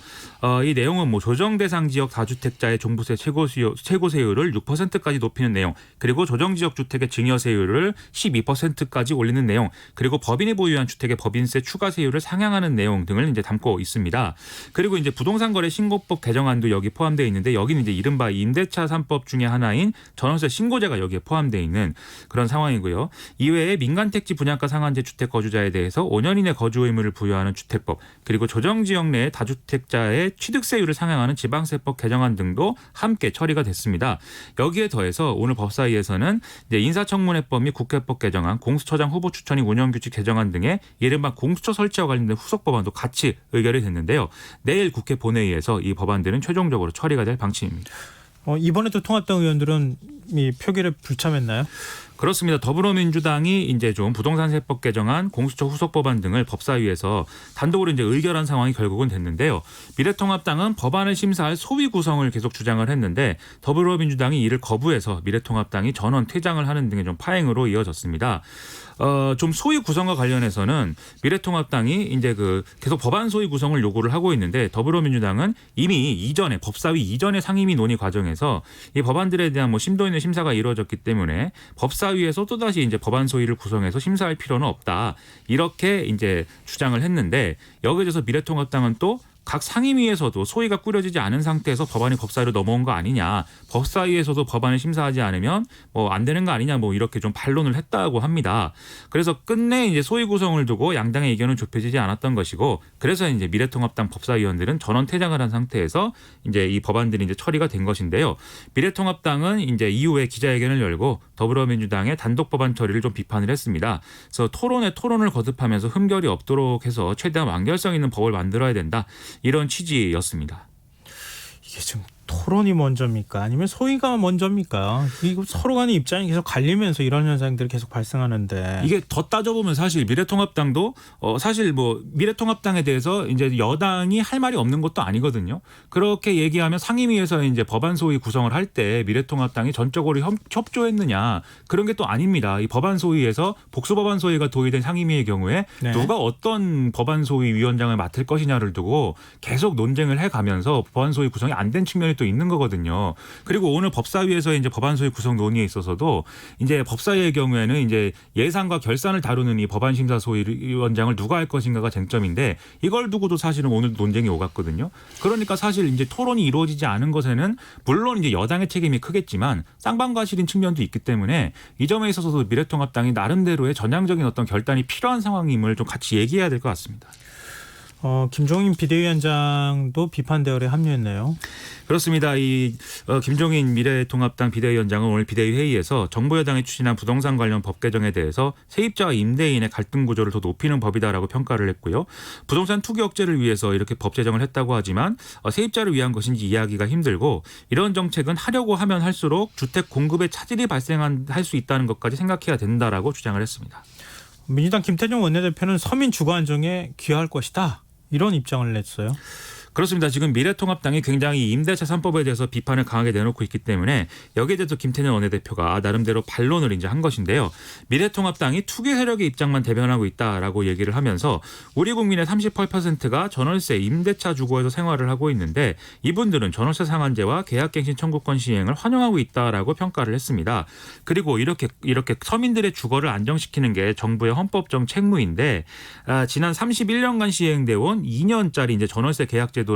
이 내용은 뭐 조정 대상 지역 다주택자의 종부세 최고세율을 6%까지 높이는 내용, 그리고 조정 지역 주택의 증여세율을 12%까지 올리는 내용, 그리고 법인이 보유한 주택의 법인세 추가세율을 상향하는 내용 등을 이제 담고 있습니다. 그리고 이제 부동산거래 신고법 개정안도 여기 포함되어 있는데 여기는 이제 이른바 임대차 3법 중에 하나인 전월세 신고제가 여기에 포함되어 있는 그런 상황이고요. 이외에 민간택지 분양가 상한제 주택 거주자에 대해서 5년 이내 거주 의무를 부여하는 주택법, 그리고 조정지역 내 다주택자의 취득세율을 상향하는 지방세법 개정안 등도 함께 처리가 됐습니다. 여기에 더해서 오늘 법사위에서는 이제 인사청문회법 및 국회법 개정안, 공수처장 후보 추천인 운영규칙 개정안 등의 이른바 공수처 설치와 관련된 후속 법안도 같이 의결이 됐는데요. 내일 국회 본회의에서 이 법안들은 최종적으로 처리가 될 방침입니다. 이번에도 통합당 의원들은 이 표결에 불참했나요? 그렇습니다. 더불어민주당이 이제 좀 부동산세법 개정안, 공수처 후속 법안 등을 법사위에서 단독으로 이제 의결한 상황이 결국은 됐는데요. 미래통합당은 법안을 심사할 소위 구성을 계속 주장을 했는데 더불어민주당이 이를 거부해서 미래통합당이 전원 퇴장을 하는 등의 좀 파행으로 이어졌습니다. 좀 소위 구성과 관련해서는 미래통합당이 이제 계속 법안 소위 구성을 요구를 하고 있는데 더불어민주당은 이미 이전에 법사위 이전의 상임위 논의 과정에서 이 법안들에 대한 뭐 심도 있는 심사가 이루어졌기 때문에 법사위에서 또다시 이제 법안 소위를 구성해서 심사할 필요는 없다. 이렇게 이제 주장을 했는데 여기에 대해서 미래통합당은 또 각 상임위에서도 소위가 꾸려지지 않은 상태에서 법안이 법사위로 넘어온 거 아니냐. 법사위에서도 법안을 심사하지 않으면 뭐 안 되는 거 아니냐. 뭐 이렇게 좀 반론을 했다고 합니다. 그래서 끝내 이제 소위 구성을 두고 양당의 의견은 좁혀지지 않았던 것이고 그래서 이제 미래통합당 법사위원들은 전원 퇴장을 한 상태에서 이제 이 법안들이 이제 처리가 된 것인데요. 미래통합당은 이제 이후에 기자회견을 열고 더불어민주당의 단독 법안 처리를 좀 비판을 했습니다. 그래서 토론을 거듭하면서 흠결이 없도록 해서 최대한 완결성 있는 법을 만들어야 된다. 이런 취지였습니다. 이게 지금 토론이 먼저입니까? 아니면 소위가 먼저입니까? 이거 서로 간의 입장이 계속 갈리면서 이런 현상들이 계속 발생하는데 이게 더 따져보면 사실 미래통합당도 사실 뭐 미래통합당에 대해서 이제 여당이 할 말이 없는 것도 아니거든요. 그렇게 얘기하면 상임위에서 이제 법안 소위 구성을 할 때 미래통합당이 전적으로 협조했느냐 그런 게 또 아닙니다. 이 법안 소위에서 복수법안 소위가 도의된 상임위의 경우에 네. 누가 어떤 법안 소위 위원장을 맡을 것이냐를 두고 계속 논쟁을 해가면서 법안 소위 구성이 안 된 측면이 또 있는 거거든요. 그리고 오늘 법사위에서 이제 법안 소위 구성 논의에 있어서도 이제 법사위의 경우에는 이제 예산과 결산을 다루는 이 법안 심사 소위 위원장을 누가 할 것인가가 쟁점인데 이걸 두고도 사실은 오늘 논쟁이 오갔거든요. 그러니까 사실 이제 토론이 이루어지지 않은 것에는 물론 이제 여당의 책임이 크겠지만 쌍방과실인 측면도 있기 때문에 이 점에 있어서도 미래통합당이 나름대로의 전향적인 어떤 결단이 필요한 상황임을 좀 같이 얘기해야 될 것 같습니다. 김종인 비대위원장도 비판 대열에 합류했네요. 그렇습니다. 김종인 미래통합당 비대위원장은 오늘 비대위 회의에서 정부 여당이 추진한 부동산 관련 법 개정에 대해서 세입자와 임대인의 갈등 구조를 더 높이는 법이다라고 평가를 했고요. 부동산 투기 억제를 위해서 이렇게 법 제정을 했다고 하지만 세입자를 위한 것인지 이해하기가 힘들고 이런 정책은 하려고 하면 할수록 주택 공급에 차질이 발생할 수 있다는 것까지 생각해야 된다라고 주장을 했습니다. 민주당 김태정 원내대표는 서민 주거 안정에 기여할 것이다. 이런 입장을 냈어요. 그렇습니다. 지금 미래통합당이 굉장히 임대차 3법에 대해서 비판을 강하게 내놓고 있기 때문에 여기에 대해서 김태년 원내대표가 나름대로 반론을 이제 한 것인데요. 미래통합당이 투기 세력의 입장만 대변하고 있다라고 얘기를 하면서 우리 국민의 38%가 전월세 임대차 주거에서 생활을 하고 있는데 이분들은 전월세 상한제와 계약갱신 청구권 시행을 환영하고 있다라고 평가를 했습니다. 그리고 이렇게 서민들의 주거를 안정시키는 게 정부의 헌법적 책무인데 지난 31년간 시행되어 온 2년짜리 이제 전월세 계약제도로는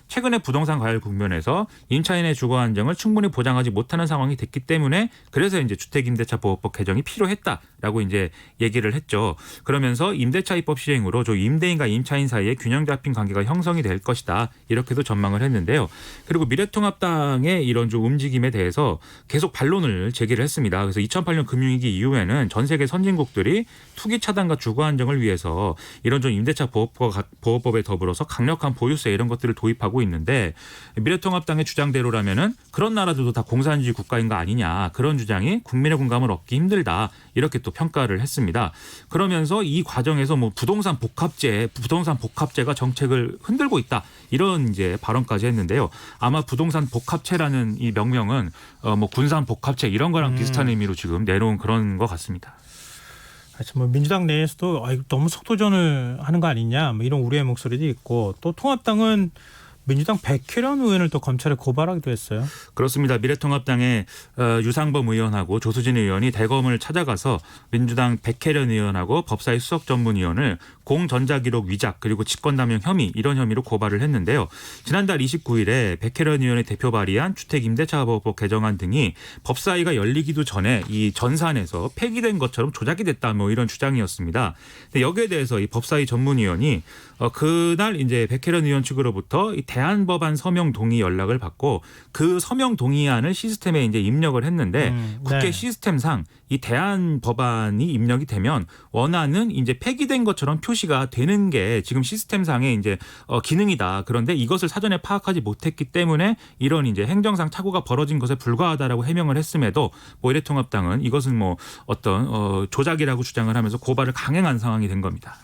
최근에 부동산 과열 국면에서 임차인의 주거 안정을 충분히 보장하지 못하는 상황이 됐기 때문에 그래서 이제 주택임대차보호법 개정이 필요했다라고 이제 얘기를 했죠. 그러면서 임대차 입법 시행으로 임대인과 임차인 사이에 균형 잡힌 관계가 형성이 될 것이다. 이렇게도 전망을 했는데요. 그리고 미래통합당의 이런 좀 움직임에 대해서 계속 반론을 제기를 했습니다. 그래서 2008년 금융위기 이후에는 전 세계 선진국들이 투기 차단과 주거 안정을 위해서 이런 좀 임대차 보호법에 더불어서 강력한 보유세 이런 것들을 도입하고 있는데 미래통합당의 주장대로라면은 그런 나라들도 다 공산주의 국가인 거 아니냐 그런 주장이 국민의 공감을 얻기 힘들다 이렇게 또 평가를 했습니다. 그러면서 이 과정에서 부동산 복합제가 정책을 흔들고 있다 이런 이제 발언까지 했는데요. 아마 부동산 복합체라는 이 명명은 군산 복합체 이런 거랑 비슷한 의미로 지금 내놓은 그런 것 같습니다. 민주당 내에서도 너무 속도전을 하는 거 아니냐 이런 우려의 목소리도 있고 또 통합당은 민주당 백혜련 의원을 또 검찰에 고발하기도 했어요. 그렇습니다. 미래통합당의 유상범 의원하고 조수진 의원이 대검을 찾아가서 민주당 백혜련 의원하고 법사위 수석 전문위원을 공전자기록 위작 그리고 직권남용 혐의 이런 혐의로 고발을 했는데요. 지난달 29일에 백혜련 의원의 대표 발의한 주택임대차보호법 개정안 등이 법사위가 열리기도 전에 이 전산에서 폐기된 것처럼 조작이 됐다 이런 주장이었습니다. 근데 여기에 대해서 이 법사위 전문위원이 그날 이제 백혜련 의원 측으로부터 이 대안법안 서명 동의 연락을 받고 그 서명 동의안을 시스템에 이제 입력을 했는데 국회 시스템상 이 대안법안이 입력이 되면 원안은 이제 폐기된 것처럼 표시가 되는 게 지금 시스템상의 이제 기능이다. 그런데 이것을 사전에 파악하지 못했기 때문에 이런 이제 행정상 착오가 벌어진 것에 불과하다라고 해명을 했음에도 미래통합당은 이것은 어떤 조작이라고 주장을 하면서 고발을 강행한 상황이 된 겁니다.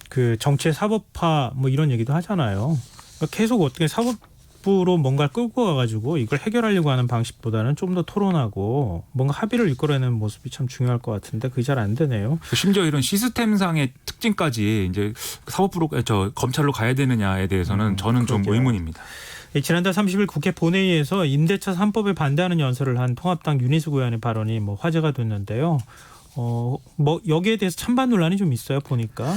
그 정치의 사법화 이런 얘기도 하잖아요. 그러니까 계속 어떻게 사법부로 뭔가를 끌고 가가지고 이걸 해결하려고 하는 방식보다는 좀 더 토론하고 뭔가 합의를 이끌어내는 모습이 참 중요할 것 같은데 그게 잘 안 되네요. 심지어 이런 시스템상의 특징까지 이제 사법부로 검찰로 가야 되느냐에 대해서는 저는 좀 의문입니다. 지난달 30일 국회 본회의에서 임대차 3법에 반대하는 연설을 한 통합당 윤희숙 의원의 발언이 화제가 됐는데요. 여기에 대해서 찬반 논란이 좀 있어요, 보니까.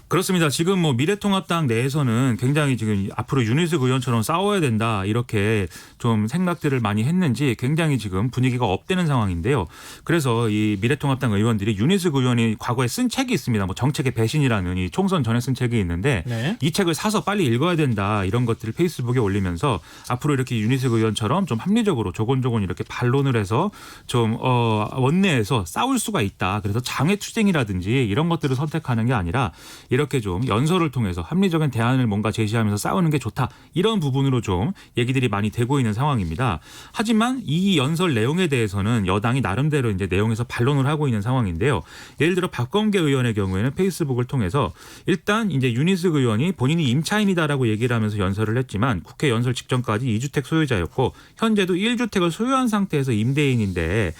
그렇습니다. 지금 미래통합당 내에서는 굉장히 지금 앞으로 윤희숙 의원처럼 싸워야 된다 이렇게 좀 생각들을 많이 했는지 굉장히 지금 분위기가 업되는 상황인데요. 그래서 이 미래통합당 의원들이 윤희숙 의원이 과거에 쓴 책이 있습니다. 정책의 배신이라는 이 총선 전에 쓴 책이 있는데 이 책을 사서 빨리 읽어야 된다 이런 것들을 페이스북에 올리면서 앞으로 이렇게 윤희숙 의원처럼 좀 합리적으로 조곤조곤 이렇게 반론을 해서 좀 원내에서 싸울 수가 있다. 그래서 장애투쟁이라든지 이런 것들을 선택하는 게 아니라 이렇게 좀 연설을 통해서 합리적인 대안을 뭔가 제시하면서 싸우는 게 좋다. 이런 부분으로 좀 얘기들이 많이 되고 있는 상황입니다. 하지만 이 연설 내용에 대해서는 여당이 나름대로 이제 내용에서 반론을 하고 있는 상황인데요. 예를 들어 박범계 의원의 경우에는 페이스북을 통해서 일단 이제 윤희숙 의원이 본인이 임차인이다라고 얘기를 하면서 연설을 했지만 국회 연설 직전까지 2주택 소유자였고 현재도 1주택을 소유한 상태에서 임대인인데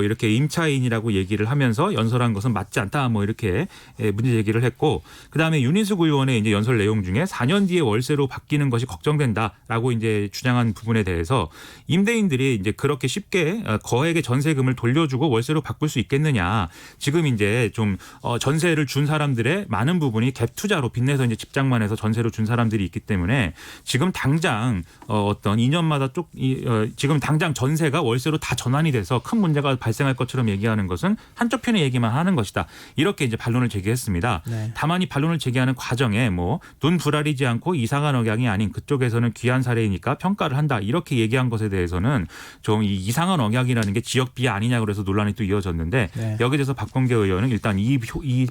이렇게 임차인이라고 얘기를 하면서 연설한 것은 맞지 않다. 이렇게 문제 제기를 했고 그다음에 윤희숙 의원의 이제 연설 내용 중에 4년 뒤에 월세로 바뀌는 것이 걱정된다라고 이제 주장한 부분에 대해서 임대인들이 이제 그렇게 쉽게 거액의 전세금을 돌려주고 월세로 바꿀 수 있겠느냐. 지금 이제 좀 전세를 준 사람들의 많은 부분이 갭 투자로 빚내서 이제 집장만 해서 전세로 준 사람들이 있기 때문에 지금 당장 어떤 2년마다 지금 당장 전세가 월세로 다 전환이 돼서 큰 문제가 발생할 것처럼 얘기하는 것은 한쪽 편의 얘기만 하는 것이다. 이렇게 이제 반론을 제기했습니다. 네. 다만 이 반론을 제기하는 과정에 뭐 눈 부라리지 않고 이상한 억양이 아닌 그쪽에서는 귀한 사례이니까 평가를 한다. 이렇게 얘기한 것에 대해서는 좀 이 이상한 억양이라는 게 지역 비하 아니냐 그래서 논란이 또 이어졌는데 네. 여기에 대해서 박범계 의원은 일단 이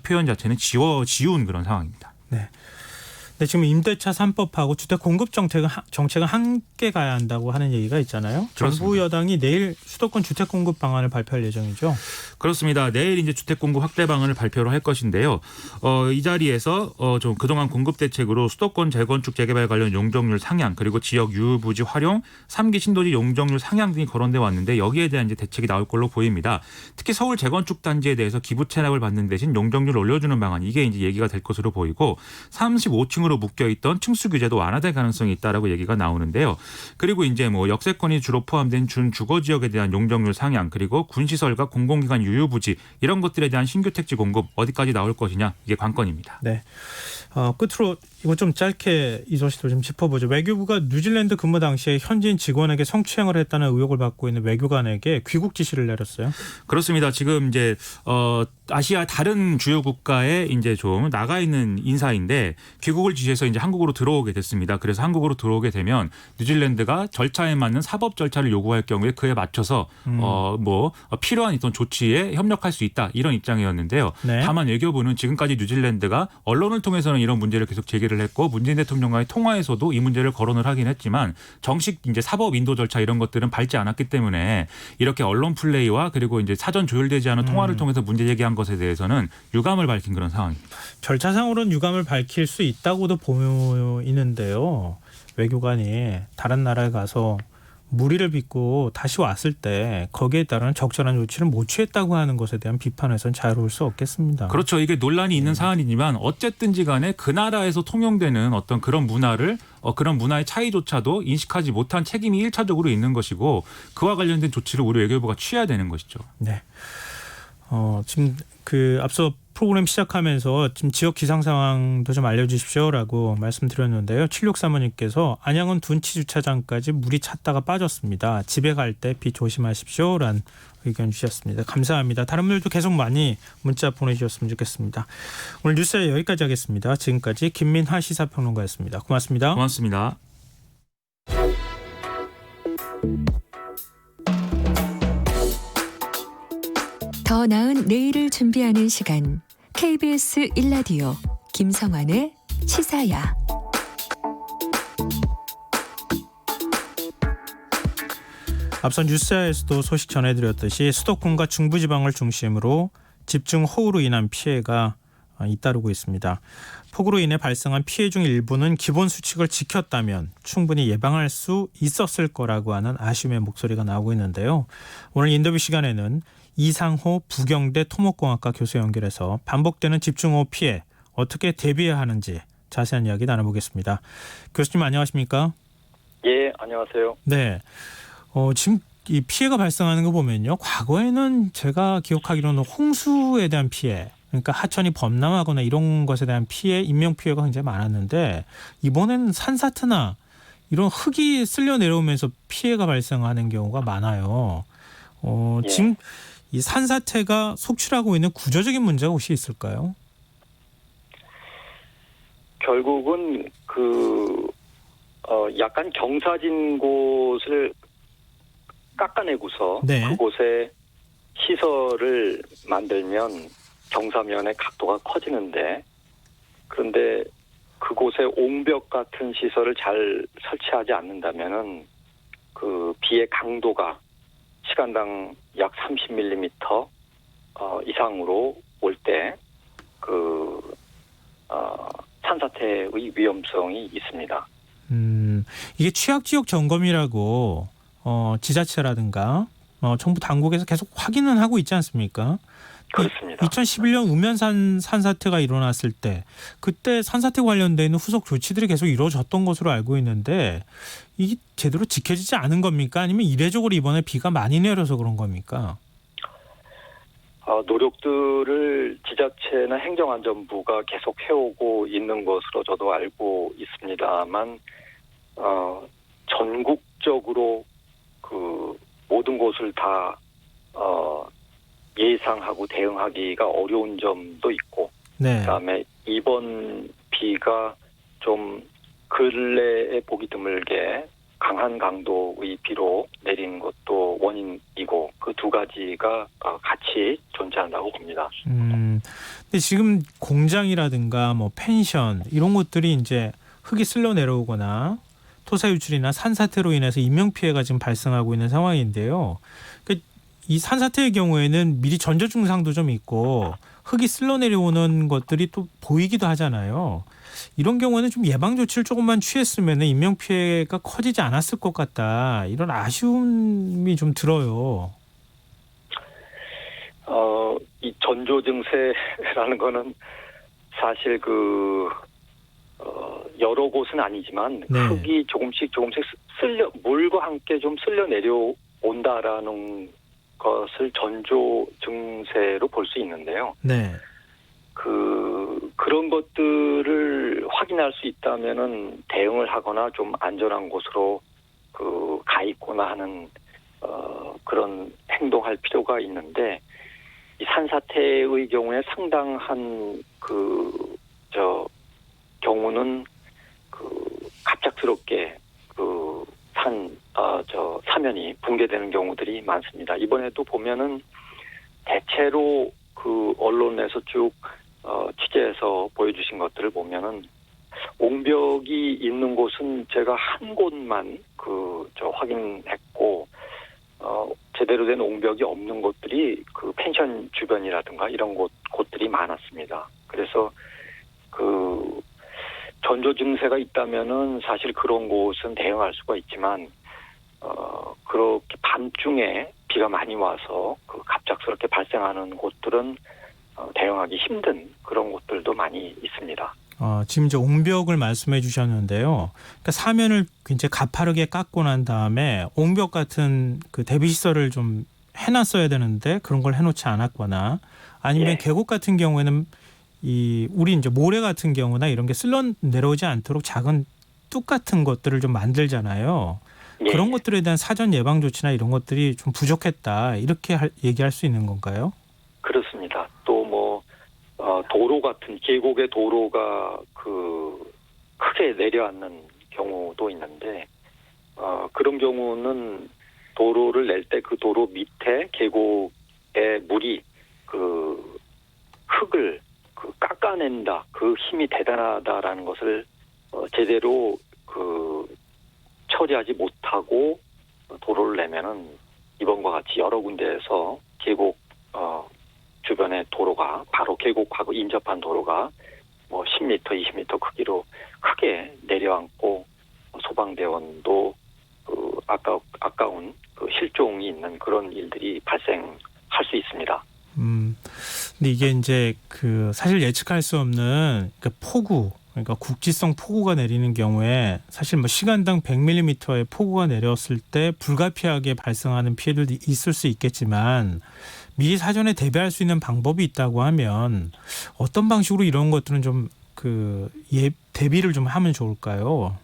표현 자체는 지운 그런 상황입니다. 네. 근데 지금 임대차 3법하고 주택 공급 정책은 함께 가야 한다고 하는 얘기가 있잖아요. 그렇습니다. 정부 여당이 내일 수도권 주택 공급 방안을 발표할 예정이죠. 그렇습니다. 내일 이제 주택 공급 확대 방안을 발표를 할 것인데요. 이 자리에서 좀 그동안 공급 대책으로 수도권 재건축 재개발 관련 용적률 상향 그리고 지역 유휴부지 활용, 3기 신도시 용적률 상향 등이 거론돼 왔는데 여기에 대한 이제 대책이 나올 걸로 보입니다. 특히 서울 재건축 단지에 대해서 기부 체납을 받는 대신 용적률을 올려주는 방안 이게 이제 얘기가 될 것으로 보이고 35층으로 묶여있던 층수 규제도 완화될 가능성이 있다라고 얘기가 나오는데요. 그리고 이제 뭐 역세권이 주로 포함된 준주거 지역에 대한 용적률 상향 그리고 군시설과 공공기관 유휴부지 이런 것들에 대한 신규 택지 공급 어디까지 나올 것이냐 이게 관건입니다. 네. 끝으로 이거 좀 짧게 이 소식도 좀 짚어보죠. 외교부가 뉴질랜드 근무 당시에 현지인 직원에게 성추행을 했다는 의혹을 받고 있는 외교관에게 귀국 지시를 내렸어요. 그렇습니다. 지금 이제 아시아 다른 주요 국가에 이제 좀 나가 있는 인사인데 귀국을 지시해서 이제 한국으로 들어오게 됐습니다. 그래서 한국으로 들어오게 되면 뉴질랜드가 절차에 맞는 사법 절차를 요구할 경우에 그에 맞춰서 필요한 어떤 조치에 협력할 수 있다 이런 입장이었는데요. 네. 다만 외교부는 지금까지 뉴질랜드가 언론을 통해서는 이런 문제를 계속 제기를 했고 문재인 대통령과의 통화에서도 이 문제를 거론을 하긴 했지만 정식 이제 사법 인도 절차 이런 것들은 밟지 않았기 때문에 이렇게 언론 플레이와 그리고 이제 사전 조율되지 않은 통화를 통해서 문제 제기한 것에 대해서는 유감을 밝힌 그런 상황입니다. 절차상으로는 유감을 밝힐 수 있다고도 보이는데요. 외교관이 다른 나라에 가서 무리를 빚고 다시 왔을 때 거기에 따른 적절한 조치를 못 취했다고 하는 것에 대한 비판에서는 자유로울 수 없겠습니다. 그렇죠. 이게 논란이 있는 사안이지만 어쨌든지 간에 그 나라에서 통용되는 어떤 그런 문화를 그런 문화의 차이조차도 인식하지 못한 책임이 1차적으로 있는 것이고 그와 관련된 조치를 우리 외교부가 취해야 되는 것이죠. 네. 지금 앞서 프로그램 시작하면서 지금 지역 기상 상황도 좀 알려주십시오라고 말씀드렸는데요. 7635님께서 안양은 둔치 주차장까지 물이 찼다가 빠졌습니다. 집에 갈 때 비 조심하십시오라는 의견 주셨습니다. 감사합니다. 다른 분들도 계속 많이 문자 보내주셨으면 좋겠습니다. 오늘 뉴스에 여기까지 하겠습니다. 지금까지 김민하 시사평론가였습니다. 고맙습니다. 고맙습니다. 더 나은 내일을 준비하는 시간 KBS 1라디오 김성환의 시사야. 앞선 뉴스에서도 소식 전해드렸듯이 수도권과 중부지방을 중심으로 집중호우로 인한 피해가 잇따르고 있습니다. 폭우로 인해 발생한 피해 중 일부는 기본 수칙을 지켰다면 충분히 예방할 수 있었을 거라고 하는 아쉬움의 목소리가 나오고 있는데요. 오늘 인터뷰 시간에는 이상호 부경대 토목공학과 교수 연결해서 반복되는 집중호우 피해 어떻게 대비해야 하는지 자세한 이야기 나눠보겠습니다. 교수님 안녕하십니까? 예, 안녕하세요. 네. 지금 이 피해가 발생하는 거 보면요. 과거에는 제가 기억하기로는 홍수에 대한 피해, 그러니까 하천이 범람하거나 이런 것에 대한 피해, 인명피해가 굉장히 많았는데 이번에는 산사태나 이런 흙이 쓸려 내려오면서 피해가 발생하는 경우가 많아요. 예. 지금 이 산사태가 속출하고 있는 구조적인 문제가 혹시 있을까요? 결국은 약간 경사진 곳을 깎아내고서 네. 그곳에 시설을 만들면 경사면의 각도가 커지는데 그런데 그곳에 옹벽 같은 시설을 잘 설치하지 않는다면은 그 비의 강도가 시간당 약 30mm 이상으로 올 때 산사태의 위험성이 있습니다. 이게 취약지역 점검이라고 지자체라든가 정부 당국에서 계속 확인은 하고 있지 않습니까? 그렇습니다. 2011년 우면산 산사태가 일어났을 때 그때 산사태 관련돼 있는 후속 조치들이 계속 이루어졌던 것으로 알고 있는데 이게 제대로 지켜지지 않은 겁니까? 아니면 이례적으로 이번에 비가 많이 내려서 그런 겁니까? 노력들을 지자체나 행정안전부가 계속 해오고 있는 것으로 저도 알고 있습니다만 전국적으로 그 모든 곳을 다 예상하고 대응하기가 어려운 점도 있고, 네. 그다음에 이번 비가 좀 근래에 보기 드물게 강한 강도의 비로 내린 것도 원인이고 그 두 가지가 같이 존재한다고 봅니다. 근데 지금 공장이라든가 뭐 펜션 이런 것들이 이제 흙이 쓸려 내려오거나 토사 유출이나 산사태로 인해서 인명 피해가 지금 발생하고 있는 상황인데요. 이 산사태의 경우에는 미리 전조 증상도 좀 있고 흙이 쓸려 내려오는 것들이 또 보이기도 하잖아요. 이런 경우에는 좀 예방 조치를 조금만 취했으면 인명 피해가 커지지 않았을 것 같다. 이런 아쉬움이 좀 들어요. 이 전조 증세라는 거는 사실 여러 곳은 아니지만 네. 흙이 조금씩 물과 함께 좀 쓸려 내려온다라는 것을 전조 증세로 볼 수 있는데요. 네. 그런 것들을 확인할 수 있다면은 대응을 하거나 좀 안전한 곳으로 가 있거나 하는 그런 행동할 필요가 있는데 이 산사태의 경우에 상당한 경우는 갑작스럽게 사면이 붕괴되는 경우들이 많습니다. 이번에도 보면은 대체로 언론에서 쭉 취재해서 보여주신 것들을 보면은 옹벽이 있는 곳은 제가 한 곳만 확인했고 제대로 된 옹벽이 없는 곳들이 펜션 주변이라든가 이런 곳들이 많았습니다. 그래서 전조 증세가 있다면은 사실 그런 곳은 대응할 수가 있지만 그렇게 밤중에 비가 많이 와서 갑작스럽게 발생하는 곳들은 대응하기 힘든 그런 곳들도 많이 있습니다. 지금 이제 옹벽을 말씀해 주셨는데요. 그러니까 사면을 굉장히 가파르게 깎고 난 다음에 옹벽 같은 대비 시설을 좀 해놨어야 되는데 그런 걸 해놓지 않았거나 아니면 예. 계곡 같은 경우에는 우리 이제 모래 같은 경우나 이런 게 쓸려 내려오지 않도록 작은 뚝 같은 것들을 좀 만들잖아요. 예. 그런 것들에 대한 사전 예방 조치나 이런 것들이 좀 부족했다 이렇게 얘기할 수 있는 건가요? 그렇습니다. 또 도로 같은 계곡의 도로가 크게 내려앉는 경우도 있는데 그런 경우는 도로를 낼 때 그 도로 밑에 계곡의 물이 흙을 깎아낸다. 그 힘이 대단하다라는 것을 제대로 처리하지 못하고 도로를 내면은 이번과 같이 여러 군데에서 계곡 주변의 도로가 바로 계곡하고 인접한 도로가 10m, 20m 크기로 크게 내려앉고 소방대원도 아까운 실종이 있는 그런 일들이 발생할 수 있습니다. 근데 이게 이제 사실 예측할 수 없는 폭우, 그러니까 국지성 폭우가 내리는 경우에 사실 시간당 100mm의 폭우가 내렸을 때 불가피하게 발생하는 피해들도 있을 수 있겠지만 미리 사전에 대비할 수 있는 방법이 있다고 하면 어떤 방식으로 이런 것들은 좀 대비를 좀 하면 좋을까요?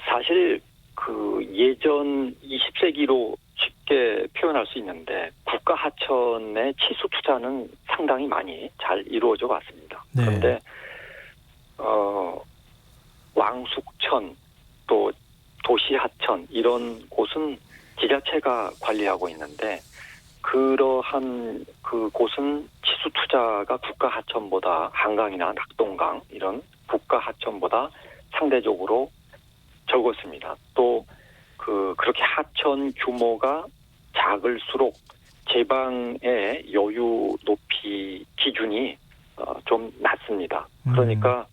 사실 예전 20세기로 쉽게 표현할 수 있는데 국가 하천의 치수 투자는 상당히 많이 잘 이루어져 왔습니다. 네. 그런데 왕숙천 또 도시 하천 이런 곳은 지자체가 관리하고 있는데 그러한 곳은 치수 투자가 국가 하천보다 한강이나 낙동강 이런 국가 하천보다 상대적으로 적었습니다. 또 그렇게 하천 규모가 작을수록 제방의 여유 높이 기준이 좀 낮습니다. 그러니까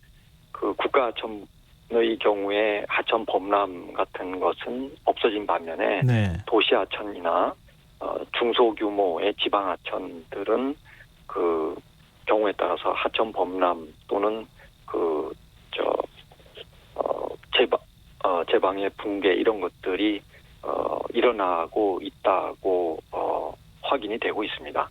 국가 하천의 경우에 하천 범람 같은 것은 없어진 반면에 네. 도시 하천이나 중소규모의 지방 하천들은 그 경우에 따라서 하천 범람 또는 제방의 붕괴 이런 것들이 일어나고 있다고 확인이 되고 있습니다.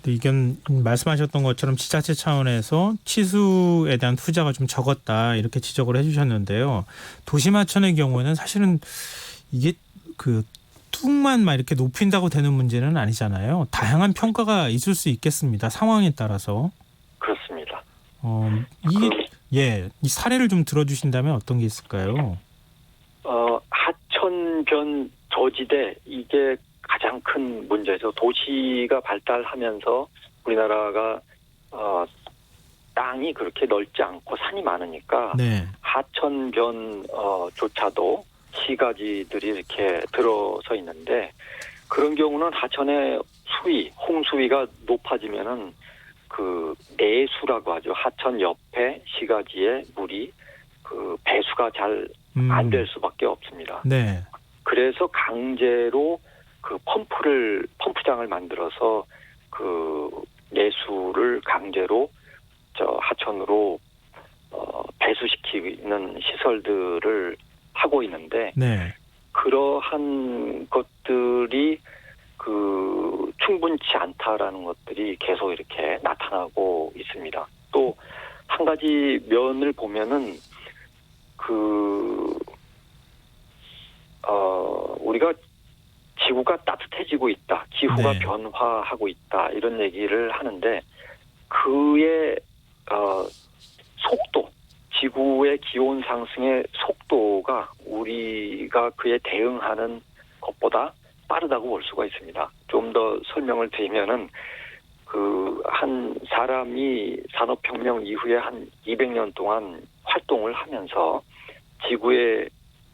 이건 말씀하셨던 것처럼 지자체 차원에서 치수에 대한 투자가 좀 적었다 이렇게 지적을 해주셨는데요. 도심하천의 경우에는 사실은 이게 그 뚝만 막 이렇게 높인다고 되는 문제는 아니잖아요. 다양한 평가가 있을 수 있겠습니다. 상황에 따라서. 그렇습니다. 이 사례를 좀 들어주신다면 어떤 게 있을까요? 하천변 저지대 이게 가장 큰 문제죠. 도시가 발달하면서 우리나라가 땅이 그렇게 넓지 않고 산이 많으니까 네. 하천변 조차도 시가지들이 이렇게 들어서 있는데 그런 경우는 하천의 수위, 홍수위가 높아지면은 그 내수라고 하죠. 하천 옆에 시가지의 물이 그 배수가 잘 안 될 수밖에 없습니다. 네. 그래서 강제로 그 펌프장을 만들어서 그 내수를 강제로 하천으로 배수시키는 시설들을 하고 있는데 네. 그러한 것들이 그 충분치 않다라는 것들이 계속 이렇게 나타나고 있습니다. 또 한 가지 면을 보면은 우리가 지구가 따뜻해지고 있다, 기후가 네. 변화하고 있다 이런 얘기를 하는데 그의 속도, 지구의 기온 상승의 속도가 우리가 그에 대응하는 것보다 빠르다고 볼 수가 있습니다. 좀 더 설명을 드리면은 한 사람이 산업혁명 이후에 한 200년 동안 활동을 하면서 지구의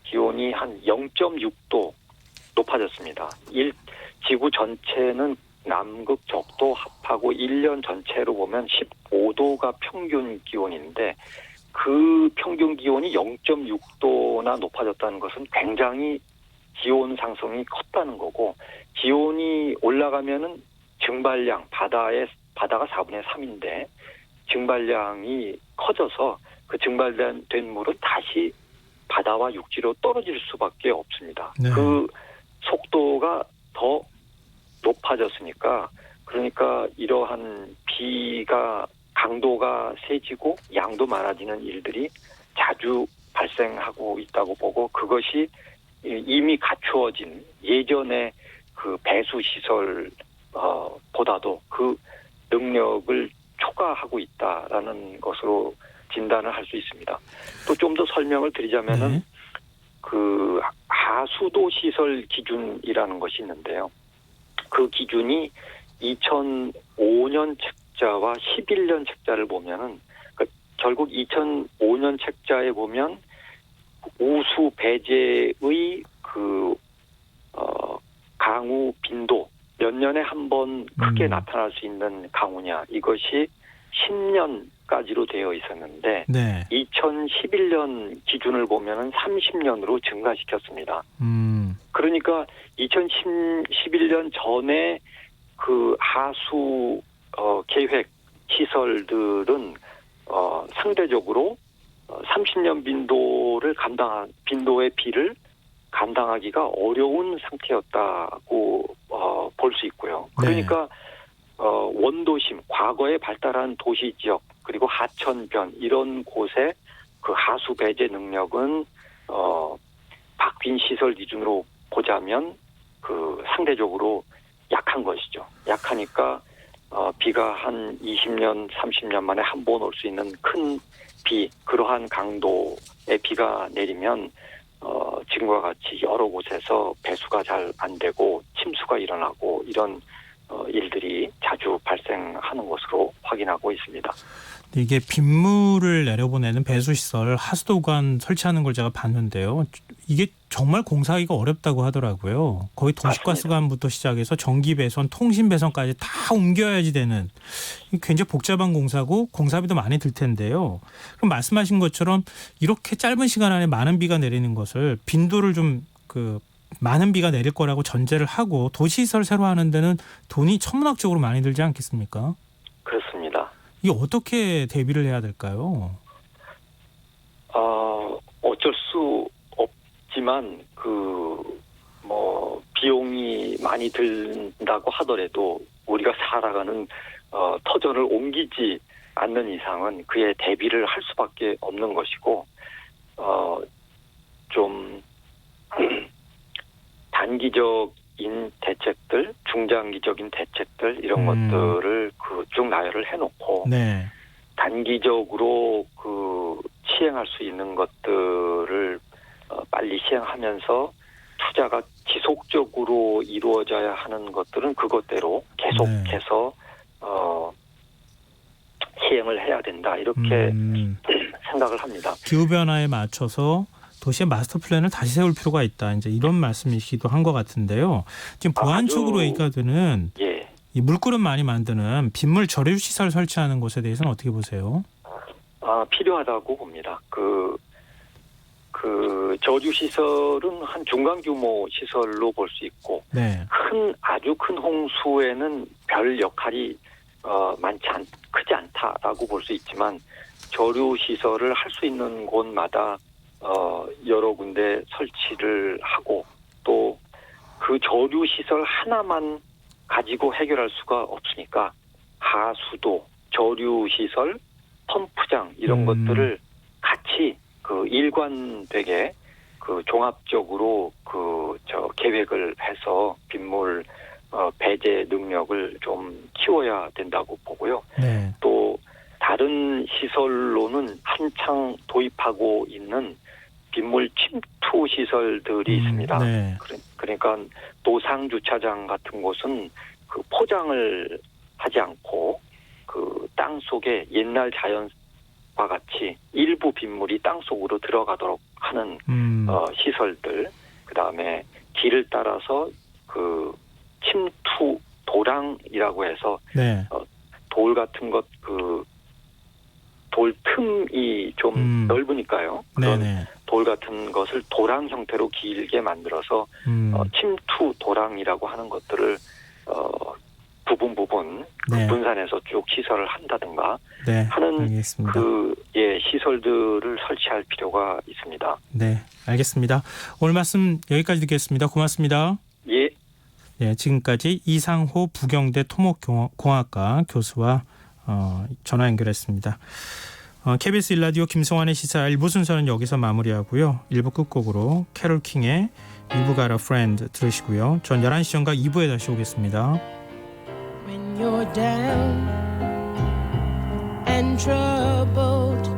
기온이 한 0.6도 높아졌습니다. 지구 전체는 남극 적도 합하고 1년 전체로 보면 15도가 평균 기온인데 그 평균 기온이 0.6도나 높아졌다는 것은 굉장히 기온 상승이 컸다는 거고 기온이 올라가면은 증발량 바다가 4분의 3인데 증발량이 커져서 그 증발된 물은 다시 바다와 육지로 떨어질 수밖에 없습니다. 네. 그 속도가 더 높아졌으니까 그러니까 이러한 비가 강도가 세지고 양도 많아지는 일들이 자주 발생하고 있다고 보고 그것이 이미 갖추어진 예전의 그 배수 시설 보다도 그 능력을 초과하고 있다라는 것으로 진단을 할 수 있습니다. 또 좀 더 설명을 드리자면은 네. 그 하수도 시설 기준이라는 것이 있는데요. 그 기준이 2005년 책자와 11년 책자를 보면은 결국 2005년 책자에 보면 우수 배제의 강우 빈도 몇 년에 한 번 크게 나타날 수 있는 강우냐 이것이 10년까지로 되어 있었는데 네. 2011년 기준을 보면은 30년으로 증가시켰습니다. 그러니까 2011년 전에 그 하수 계획 시설들은 상대적으로 30년 빈도의 비를 감당하기가 어려운 상태였다고 볼 수 있고요. 그러니까 원도심, 과거에 발달한 도시 지역 그리고 하천변 이런 곳에 그 하수 배제 능력은 바뀐 시설 기준으로 보자면 그 상대적으로 약한 것이죠. 약하니까 비가 한 20년, 30년 만에 한 번 올 수 있는 큰 비, 그러한 강도의 비가 내리면 지금과 같이 여러 곳에서 배수가 잘 안 되고 침수가 일어나고 이런 일들이 자주 발생하는 것으로 확인하고 있습니다. 이게 빗물을 내려보내는 배수시설 하수도관 설치하는 걸 제가 봤는데요. 이게 정말 공사하기가 어렵다고 하더라고요. 거의 도시가스관부터 시작해서 전기 배선, 통신 배선까지 다 옮겨야지 되는 굉장히 복잡한 공사고 공사비도 많이 들 텐데요. 그럼 말씀하신 것처럼 이렇게 짧은 시간 안에 많은 비가 내리는 것을 빈도를 좀 많은 비가 내릴 거라고 전제를 하고 도시시설 새로 하는 데는 돈이 천문학적으로 많이 들지 않겠습니까? 그렇습니다. 이게 어떻게 대비를 해야 될까요? 어쩔 수 없지만 비용이 많이 든다고 하더라도 우리가 살아가는 터전을 옮기지 않는 이상은 그에 대비를 할 수밖에 없는 것이고 좀 단기적인 대책들, 중장기적인 대책들 이런 것들을 쭉 나열을 해놓고 네. 단기적으로 시행할 수 있는 것들을 빨리 시행하면서 투자가 지속적으로 이루어져야 하는 것들은 그것대로 계속해서 시행을 해야 된다 이렇게 생각을 합니다. 기후변화에 맞춰서 도시의 마스터 플랜을 다시 세울 필요가 있다. 이제 이런 말씀이시기도 한 것 같은데요. 지금 보안 쪽으로 얘기가 되는 이 물구름 많이 만드는 빗물 저류 시설 설치하는 것에 대해서는 어떻게 보세요? 필요하다고 봅니다. 저류 시설은 한 중간 규모 시설로 볼 수 있고 네. 아주 큰 홍수에는 별 역할이 크지 않다라고 볼 수 있지만 저류 시설을 할 수 있는 곳마다 여러 군데 설치를 하고 또 그 저류 시설 하나만 가지고 해결할 수가 없으니까 하수도, 저류 시설, 펌프장 이런 것들을 같이 일관되게 종합적으로 계획을 해서 빗물 배제 능력을 좀 키워야 된다고 보고요. 네. 또 다른 시설로는 한창 도입하고 있는 빗물 침투 시설들이 있습니다. 네. 그러니까 노상 주차장 같은 곳은 포장을 하지 않고 땅 속에 옛날 자연과 같이 일부 빗물이 땅 속으로 들어가도록 하는 시설들, 그 다음에 길을 따라서 침투 도랑이라고 해서 네. 돌 같은 것 돌 틈이 좀 넓으니까요. 그런 네네. 돌 같은 것을 도랑 형태로 길게 만들어서 침투 도랑이라고 하는 것들을 부분 네. 분산해서 쭉 시설을 한다든가 네. 하는 알겠습니다. 시설들을 설치할 필요가 있습니다. 네, 알겠습니다. 오늘 말씀 여기까지 듣겠습니다. 고맙습니다. 예. 네, 지금까지 이상호 부경대 토목공학과 교수와 전화 연결했습니다. KBS 1라디오 김성환의 시사 1부 순서는 여기서 마무리하고요. 1부 끝곡으로 캐롤 킹의 You've Got a Friend 들으시고요. 전 11시 전과 2부에 다시 오겠습니다. When you're down and troubled